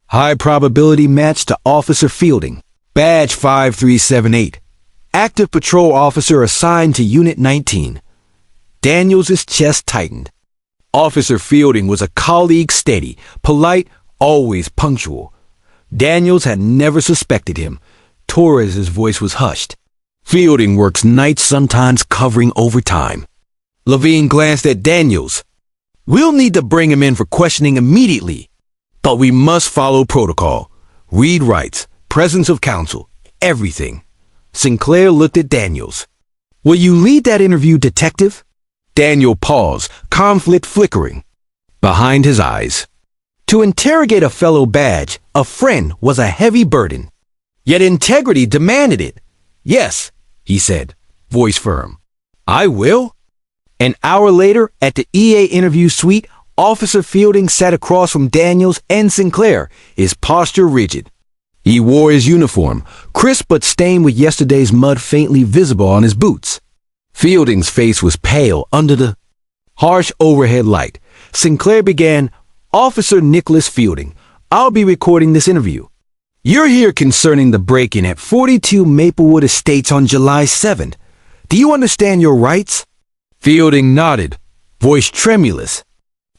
High probability match to Officer Fielding. Badge 5378. Active patrol officer assigned to Unit 19. Daniels' chest tightened. Officer Fielding was a colleague steady, polite, always punctual. Daniels had never suspected him. Torres's voice was hushed. Fielding works nights, sometimes covering overtime. Levine glanced at Daniels. We'll need to bring him in for questioning immediately. But we must follow protocol. Read rights, presence of counsel, everything. Sinclair looked at Daniels. Will you lead that interview, detective? Daniel paused, conflict flickering behind his eyes. To interrogate a fellow badge, a friend, was a heavy burden. Yet integrity demanded it. Yes, he said, voice firm. I will. An hour later, at the EA interview suite, Officer Fielding sat across from Daniels and Sinclair, his posture rigid. He wore his uniform, crisp but stained with yesterday's mud faintly visible on his boots. Fielding's face was pale under the harsh overhead light. Sinclair began, Officer Nicholas Fielding, I'll be recording this interview. You're here concerning the break-in at 42 Maplewood Estates on July 7th. Do you understand your rights? Fielding nodded, voice tremulous.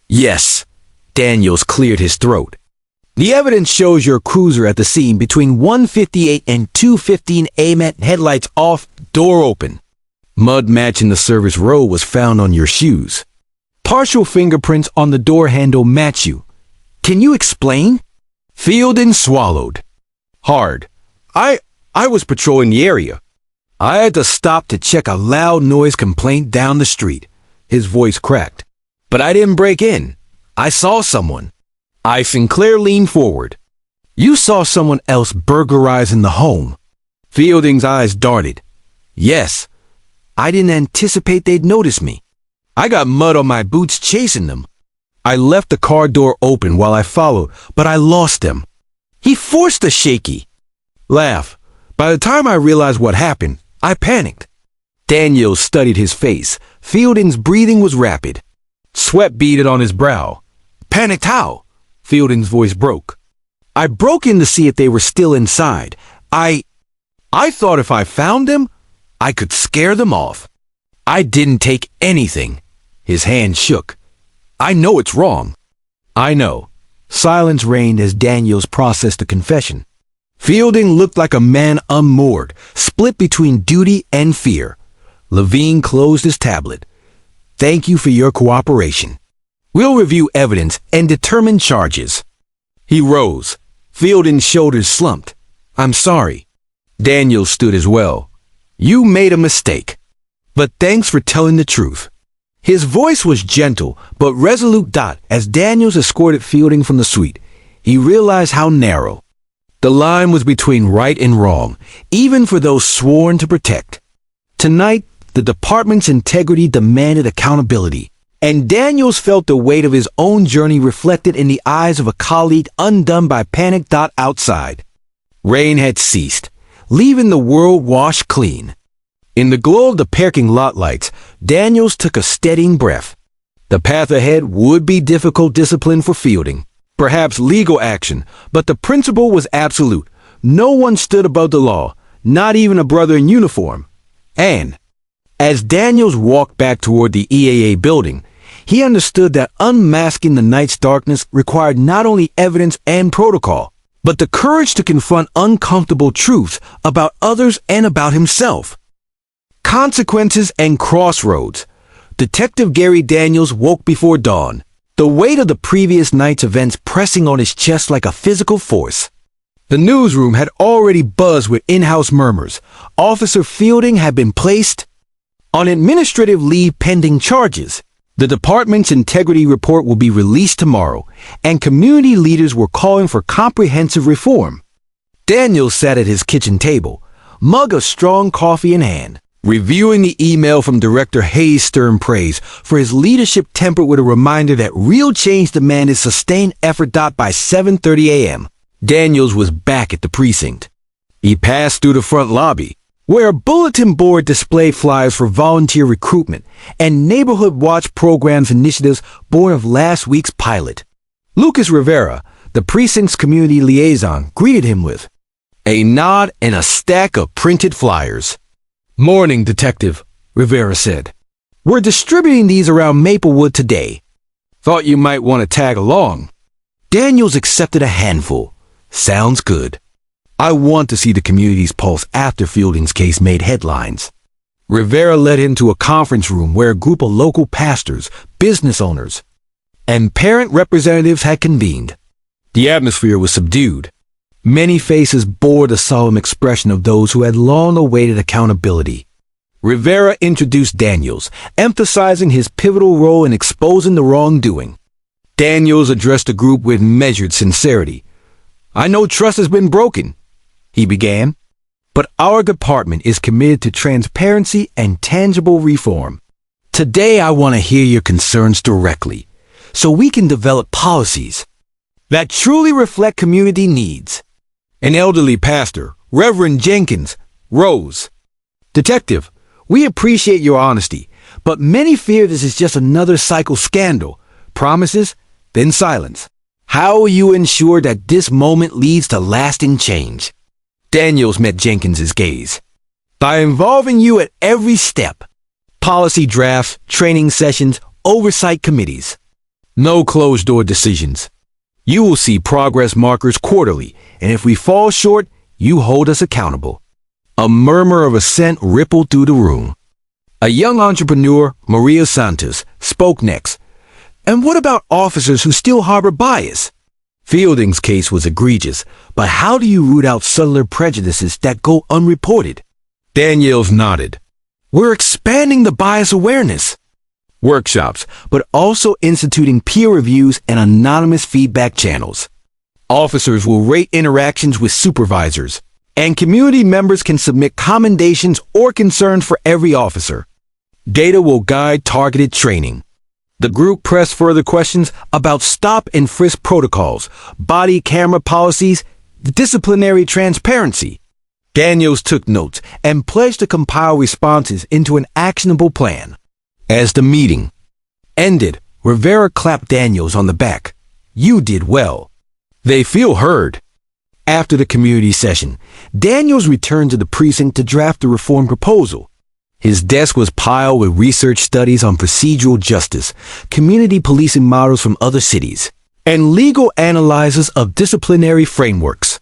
Yes. Daniels cleared his throat. The evidence shows your cruiser at the scene between 1:58 and 2:15 a.m. headlights off, door open. Mud matching the service road was found on your shoes. Partial fingerprints on the door handle match you. Can you explain? Fielding swallowed. Hard. I was patrolling the area. I had to stop to check a loud noise complaint down the street. His voice cracked. But I didn't break in. I saw someone. Sinclair leaned forward. You saw someone else burglarizing the home. Fielding's eyes darted. Yes. I didn't anticipate they'd notice me. I got mud on my boots chasing them. I left the car door open while I followed, but I lost them. He forced a shaky laugh. By the time I realized what happened, I panicked. Daniels studied his face. Fielding's breathing was rapid. Sweat beaded on his brow. Panicked how? Fielding's voice broke. I broke in to see if they were still inside. I thought if I found them, I could scare them off. I didn't take anything. His hand shook. I know it's wrong. I know. Silence reigned as Daniels processed the confession. Fielding looked like a man unmoored, split between duty and fear. Levine closed his tablet. Thank you for your cooperation. We'll review evidence and determine charges. He rose. Fielding's shoulders slumped. I'm sorry. Daniels stood as well. You made a mistake. But thanks for telling the truth. His voice was gentle but resolute. As Daniels escorted Fielding from the suite, he realized how narrow the line was between right and wrong, even for those sworn to protect. Tonight, the department's integrity demanded accountability, and Daniels felt the weight of his own journey reflected in the eyes of a colleague undone by panic. Outside, rain had ceased, leaving the world washed clean. In the glow of the parking lot lights, Daniels took a steadying breath. The path ahead would be difficult discipline for Fielding, perhaps legal action, but the principle was absolute. No one stood above the law, not even a brother in uniform. And as Daniels walked back toward the EAA building, he understood that unmasking the night's darkness required not only evidence and protocol, but the courage to confront uncomfortable truths about others and about himself. Consequences and crossroads. Detective Gary Daniels woke before dawn, the weight of the previous night's events pressing on his chest like a physical force. The newsroom had already buzzed with in-house murmurs. Officer Fielding had been placed on administrative leave pending charges. The department's integrity report will be released tomorrow, and community leaders were calling for comprehensive reform. Daniels sat at his kitchen table, mug of strong coffee in hand. Reviewing the email from Director Hayes' stern praise for his leadership tempered with a reminder that real change demanded sustained effort. By 7:30 a.m., Daniels was back at the precinct. He passed through the front lobby, where a bulletin board displayed flyers for volunteer recruitment and neighborhood watch programs initiatives born of last week's pilot. Lucas Rivera, the precinct's community liaison, greeted him with a nod and a stack of printed flyers. "Morning, Detective," Rivera said. "We're distributing these around Maplewood today. Thought you might want to tag along." Daniels accepted a handful. "Sounds good. I want to see the community's pulse after Fielding's case made headlines." Rivera led him to a conference room where a group of local pastors, business owners, and parent representatives had convened. The atmosphere was subdued. Many faces bore the solemn expression of those who had long awaited accountability. Rivera introduced Daniels, emphasizing his pivotal role in exposing the wrongdoing. Daniels addressed the group with measured sincerity. "I know trust has been broken," he began, "but our department is committed to transparency and tangible reform. Today I want to hear your concerns directly, so we can develop policies that truly reflect community needs." An elderly pastor, Reverend Jenkins, rose. "Detective, we appreciate your honesty, but many fear this is just another cycle scandal. Promises, then silence. How will you ensure that this moment leads to lasting change?" Daniels met Jenkins's gaze. "By involving you at every step. Policy drafts, training sessions, oversight committees. No closed-door decisions. You will see progress markers quarterly, and if we fall short, you hold us accountable." A murmur of assent rippled through the room. A young entrepreneur, Maria Santos, spoke next. "And what about officers who still harbor bias? Fielding's case was egregious, but how do you root out subtler prejudices that go unreported?" Daniels nodded. "We're expanding the bias awareness workshops, but also instituting peer reviews and anonymous feedback channels. Officers will rate interactions with supervisors, and community members can submit commendations or concerns for every officer. Data will guide targeted training." The group pressed further questions about stop and frisk protocols, body camera policies, disciplinary transparency. Daniels took notes and pledged to compile responses into an actionable plan. As the meeting ended, Rivera clapped Daniels on the back. "You did well." They feel heard. After the community session, Daniels returned to the precinct to draft a reform proposal. His desk was piled with research studies on procedural justice, community policing models from other cities, and legal analyses of disciplinary frameworks.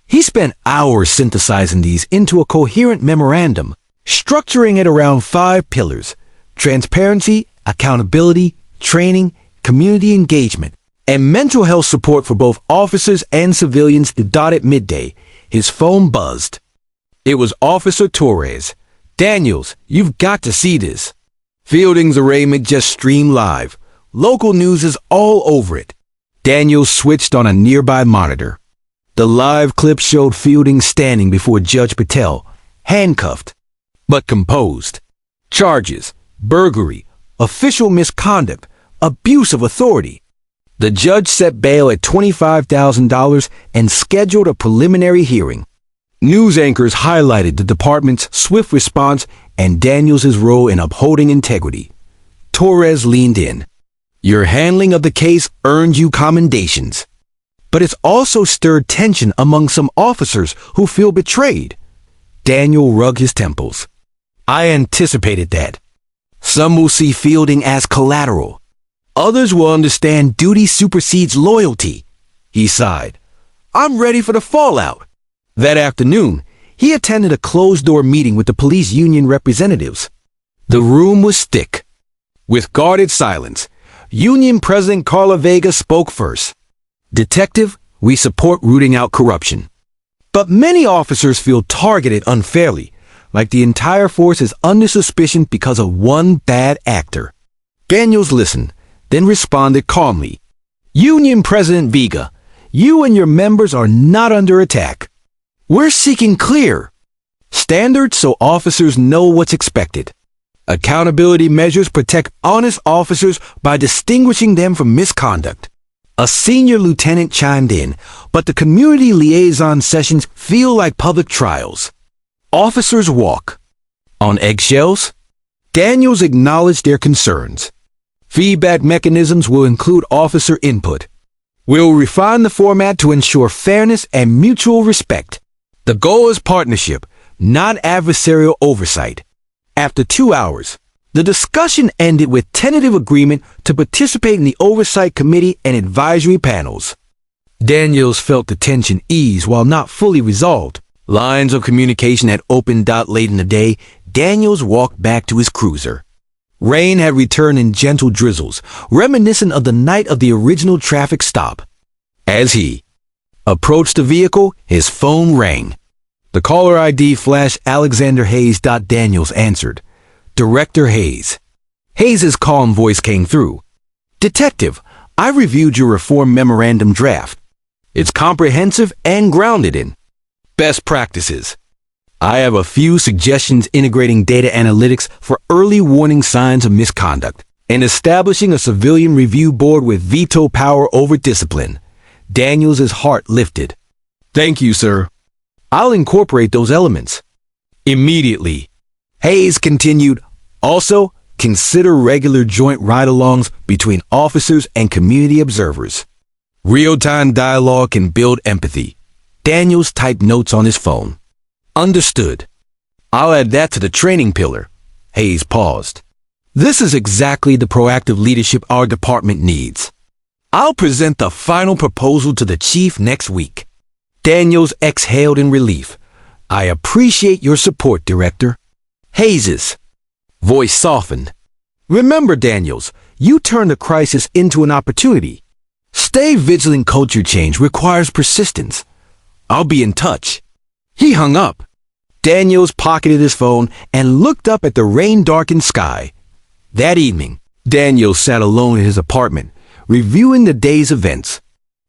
He spent hours synthesizing these into a coherent memorandum, structuring it around 5 pillars: transparency, accountability, training, community engagement, and mental health support for both officers and civilians. At midday, his phone buzzed. It was Officer Torres. "Daniels, you've got to see this." Fielding's arraignment just streamed live. Local news is all over it. Daniels switched on a nearby monitor. The live clip showed Fielding standing before Judge Patel, handcuffed, but composed. Charges: burglary, official misconduct, abuse of authority. The judge set bail at $25,000 and scheduled a preliminary hearing. News anchors highlighted the department's swift response and Daniels' role in upholding integrity. Torres leaned in. "Your handling of the case earned you commendations. But it's also stirred tension among some officers who feel betrayed." Daniel rubbed his temples. "I anticipated that. Some will see Fielding as collateral. Others will understand duty supersedes loyalty." He sighed. "I'm ready for the fallout." That afternoon, he attended a closed-door meeting with the police union representatives. The room was thick. With guarded silence, Union President Carla Vega spoke first. "Detective, we support rooting out corruption. But many officers feel targeted unfairly, like the entire force is under suspicion because of one bad actor." Daniels listened, then responded calmly. "Union President Vega, you and your members are not under attack. We're seeking clear, Standards so officers know what's expected. Accountability measures protect honest officers by distinguishing them from misconduct. A senior lieutenant chimed in, but the community liaison sessions feel like public trials. Officers walk on eggshells. Daniels acknowledged their concerns. Feedback mechanisms will include officer input. We'll refine the format to ensure fairness and mutual respect. The goal is partnership, not adversarial oversight. After 2 hours, the discussion ended with tentative agreement to participate in the oversight committee and advisory panels. Daniels felt the tension ease while not fully resolved. Lines of communication had opened out late in the day. Daniels walked back to his cruiser. Rain had returned in gentle drizzles, reminiscent of the night of the original traffic stop. As he approached the vehicle, his phone rang. The caller ID flashed Alexander Hayes. Daniels answered. Director Hayes. Hayes's calm voice came through. Detective, I reviewed your reform memorandum draft. It's comprehensive and grounded in best practices. I have a few suggestions integrating data analytics for early warning signs of misconduct and establishing a civilian review board with veto power over discipline. Daniels' heart lifted. Thank you, sir. I'll incorporate those elements immediately. Hayes continued, also, consider regular joint ride-alongs between officers and community observers. Real-time dialogue can build empathy. Daniels typed notes on his phone. Understood. I'll add that to the training pillar. Hayes paused. This is exactly the proactive leadership our department needs. I'll present the final proposal to the chief next week. Daniels exhaled in relief. I appreciate your support, Director. Hayes' voice softened. Remember, Daniels, you turned a crisis into an opportunity. Stay vigilant. Culture change requires persistence. I'll be in touch. He hung up. Daniels pocketed his phone and looked up at the rain-darkened sky. That evening, Daniels sat alone in his apartment, reviewing the day's events.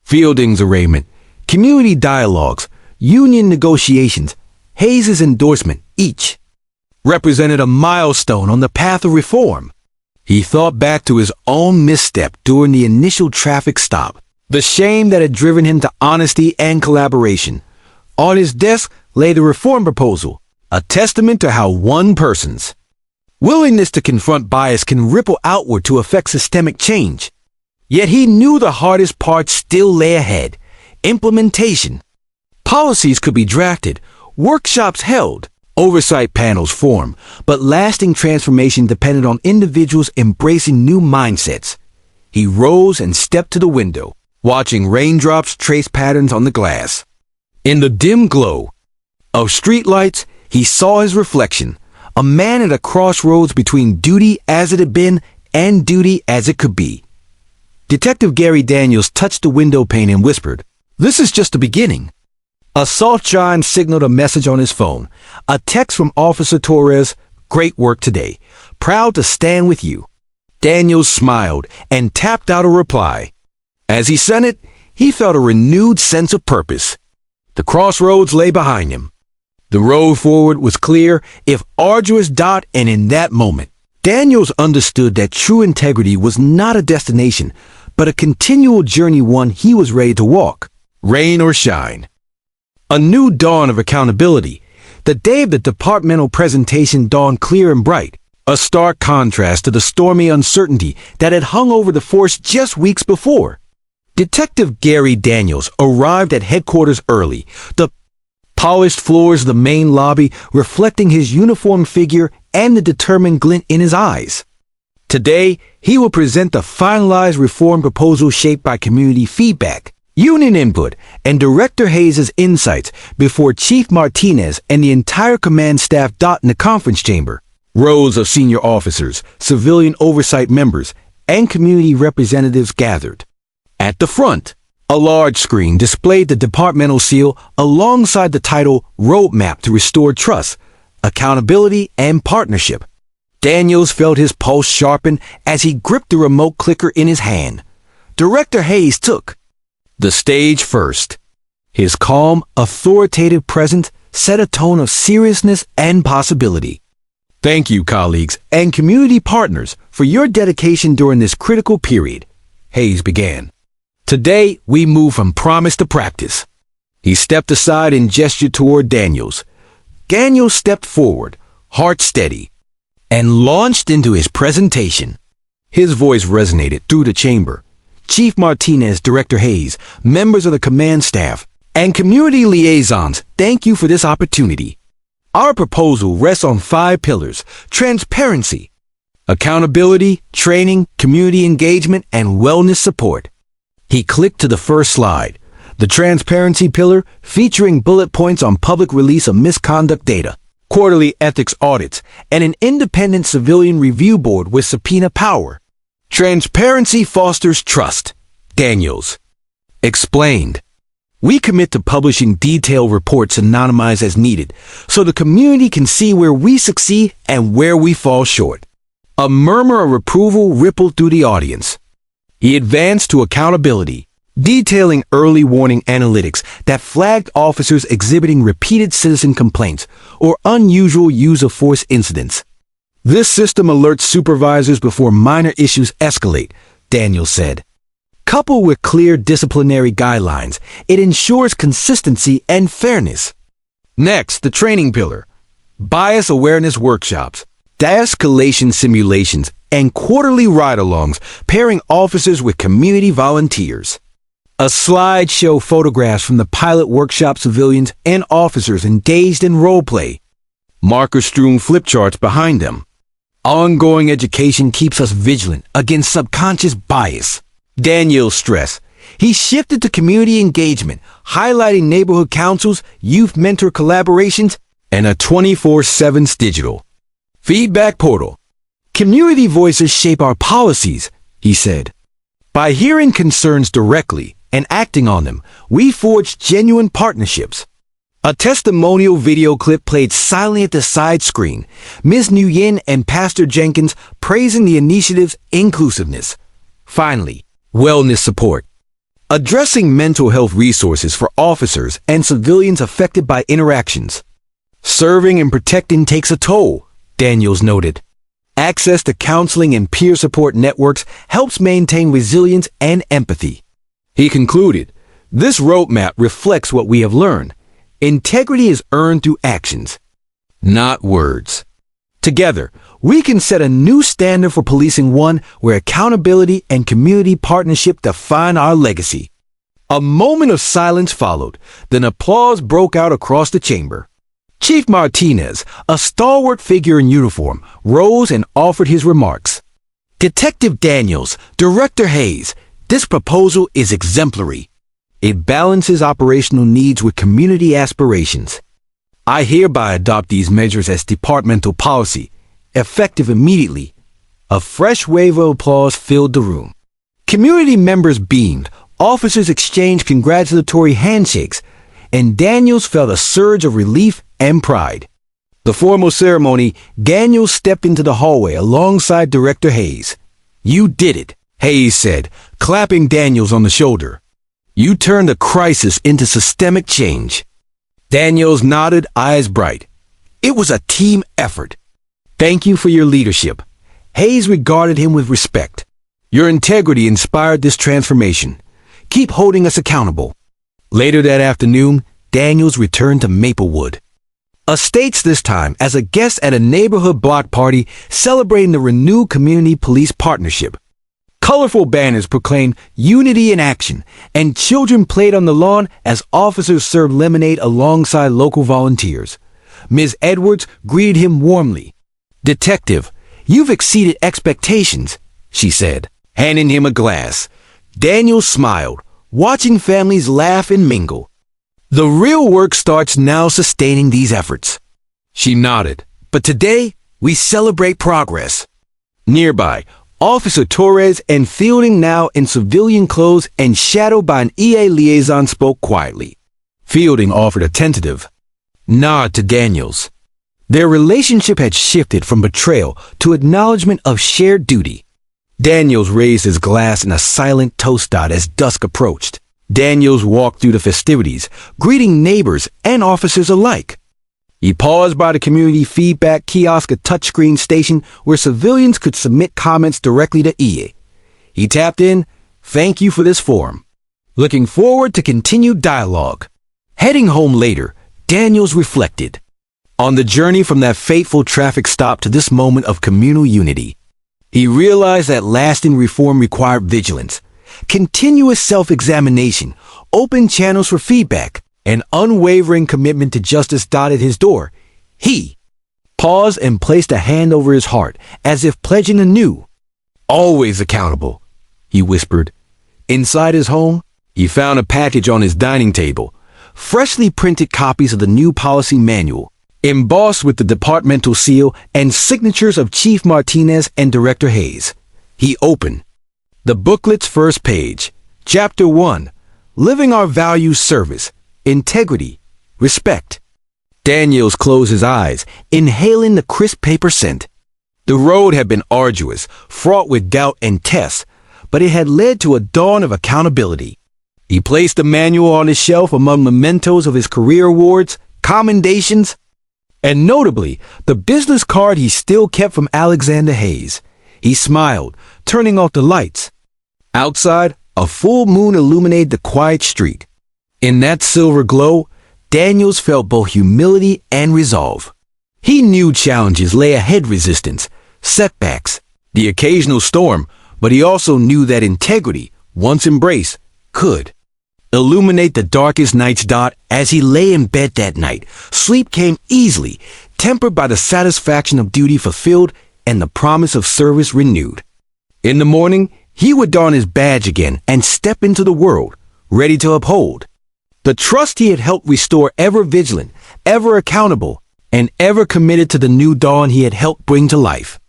Fielding's arraignment, community dialogues, union negotiations, Hayes' endorsement, each represented a milestone on the path of reform. He thought back to his own misstep during the initial traffic stop, the shame that had driven him to honesty and collaboration. On his desk lay the reform proposal, a testament to how one person's willingness to confront bias can ripple outward to affect systemic change. Yet he knew the hardest part still lay ahead: implementation. Policies could be drafted, workshops held, oversight panels formed, but lasting transformation depended on individuals embracing new mindsets. He rose and stepped to the window, watching raindrops trace patterns on the glass. In the dim glow of streetlights, he saw his reflection, a man at a crossroads between duty as it had been and duty as it could be. Detective Gary Daniels touched the window pane and whispered, "This is just the beginning." A soft chime signaled a message on his phone, a text from Officer Torres, "Great work today. Proud to stand with you." Daniels smiled and tapped out a reply. As he sent it, he felt a renewed sense of purpose. The crossroads lay behind him. The road forward was clear, if arduous. And in that moment, Daniels understood that true integrity was not a destination, but a continual journey, one he was ready to walk, rain or shine. A new dawn of accountability. The day of the departmental presentation dawned clear and bright, a stark contrast to the stormy uncertainty that had hung over the force just weeks before. Detective Gary Daniels arrived at headquarters early, the polished floors of the main lobby reflecting his uniformed figure and the determined glint in his eyes. Today, he will present the finalized reform proposal shaped by community feedback, union input, and Director Hayes' insights before Chief Martinez and the entire command staff. In the conference chamber, rows of senior officers, civilian oversight members, and community representatives gathered. At the front, a large screen displayed the departmental seal alongside the title Roadmap to Restore Trust, Accountability, and Partnership. Daniels felt his pulse sharpen as he gripped the remote clicker in his hand. Director Hayes took the stage first. His calm, authoritative presence set a tone of seriousness and possibility. Thank you, colleagues and community partners, for your dedication during this critical period, Hayes began. Today, we move from promise to practice. He stepped aside and gestured toward Daniels. Daniels stepped forward, heart steady, and launched into his presentation. His voice resonated through the chamber. Chief Martinez, Director Hayes, members of the command staff, and community liaisons, thank you for this opportunity. Our proposal rests on 5 pillars: transparency, accountability, training, community engagement, and wellness support. He clicked to the first slide, the transparency pillar, featuring bullet points on public release of misconduct data, quarterly ethics audits, and an independent civilian review board with subpoena power. Transparency fosters trust, Daniels explained. We commit to publishing detailed reports anonymized as needed, so the community can see where we succeed and where we fall short. A murmur of approval rippled through the audience. He advanced to accountability, detailing early warning analytics that flagged officers exhibiting repeated citizen complaints or unusual use of force incidents. This system alerts supervisors before minor issues escalate, Daniels said. Coupled with clear disciplinary guidelines, it ensures consistency and fairness. Next, the training pillar. Bias awareness workshops, de-escalation simulations, and quarterly ride-alongs pairing officers with community volunteers. A slide show photographs from the pilot workshop civilians and officers engaged in role-play. Marker-strewn flip charts behind them. Ongoing education keeps us vigilant against subconscious bias. Daniels stressed. He shifted to community engagement, highlighting neighborhood councils, youth mentor collaborations, and a 24/7 digital feedback portal. Community voices shape our policies, he said. By hearing concerns directly and acting on them, we forge genuine partnerships. A testimonial video clip played silently at the side screen, Ms. Nguyen and Pastor Jenkins praising the initiative's inclusiveness. Finally, wellness support. Addressing mental health resources for officers and civilians affected by interactions. Serving and protecting takes a toll, Daniels noted. Access to counseling and peer support networks helps maintain resilience and empathy. He concluded, this roadmap reflects what we have learned. Integrity is earned through actions, not words. Together, we can set a new standard for policing, one where accountability and community partnership define our legacy. A moment of silence followed, then applause broke out across the chamber. Chief Martinez, a stalwart figure in uniform, rose and offered his remarks. Detective Daniels, Director Hayes, this proposal is exemplary. It balances operational needs with community aspirations. I hereby adopt these measures as departmental policy, effective immediately. A fresh wave of applause filled the room. Community members beamed, officers exchanged congratulatory handshakes, and Daniels felt a surge of relief and pride. The formal ceremony, Daniels stepped into the hallway alongside Director Hayes. You did it, Hayes said, clapping Daniels on the shoulder. You turned a crisis into systemic change. Daniels nodded, eyes bright. It was a team effort. Thank you for your leadership. Hayes regarded him with respect. Your integrity inspired this transformation. Keep holding us accountable. Later that afternoon, Daniels returned to Maplewood. Estates this time as a guest at a neighborhood block party celebrating the renewed community police partnership. Colorful banners proclaimed unity in action, and children played on the lawn as officers served lemonade alongside local volunteers. Ms. Edwards greeted him warmly. Detective, you've exceeded expectations, she said, handing him a glass. Daniel smiled, watching families laugh and mingle. The real work starts now, sustaining these efforts. She nodded. But today, we celebrate progress. Nearby, Officer Torres and Fielding, now in civilian clothes and shadowed by an EA liaison, spoke quietly. Fielding offered a tentative nod to Daniels. Their relationship had shifted from betrayal to acknowledgement of shared duty. Daniels raised his glass in a silent toast dot as dusk approached. Daniels walked through the festivities, greeting neighbors and officers alike. He paused by the community feedback kiosk, a touchscreen station where civilians could submit comments directly to EA. He tapped in, "Thank you for this forum. Looking forward to continued dialogue." Heading home later, Daniels reflected on the journey from that fateful traffic stop to this moment of communal unity. He realized that lasting reform required vigilance, continuous self-examination, open channels for feedback, an unwavering commitment to justice dotted his door. He paused and placed a hand over his heart, as if pledging anew. "Always accountable," he whispered. Inside his home, he found a package on his dining table, freshly printed copies of the new policy manual, embossed with the departmental seal and signatures of Chief Martinez and Director Hayes. He opened the booklet's first page. Chapter 1, Living Our Values Service, Integrity, Respect. Daniels closed his eyes, inhaling the crisp paper scent. The road had been arduous, fraught with doubt and tests, but it had led to a dawn of accountability. He placed the manual on his shelf among mementos of his career awards, commendations, and notably, the business card he still kept from Alexander Hayes. He smiled, turning off the lights. Outside, a full moon illuminated the quiet street. In that silver glow, Daniels felt both humility and resolve. He knew challenges lay ahead: resistance, setbacks, the occasional storm, but he also knew that integrity, once embraced, could illuminate the darkest nights. As he lay in bed that night, sleep came easily, tempered by the satisfaction of duty fulfilled and the promise of service renewed. In the morning, he would don his badge again and step into the world, ready to uphold the trust he had helped restore, ever vigilant, ever accountable, and ever committed to the new dawn he had helped bring to life.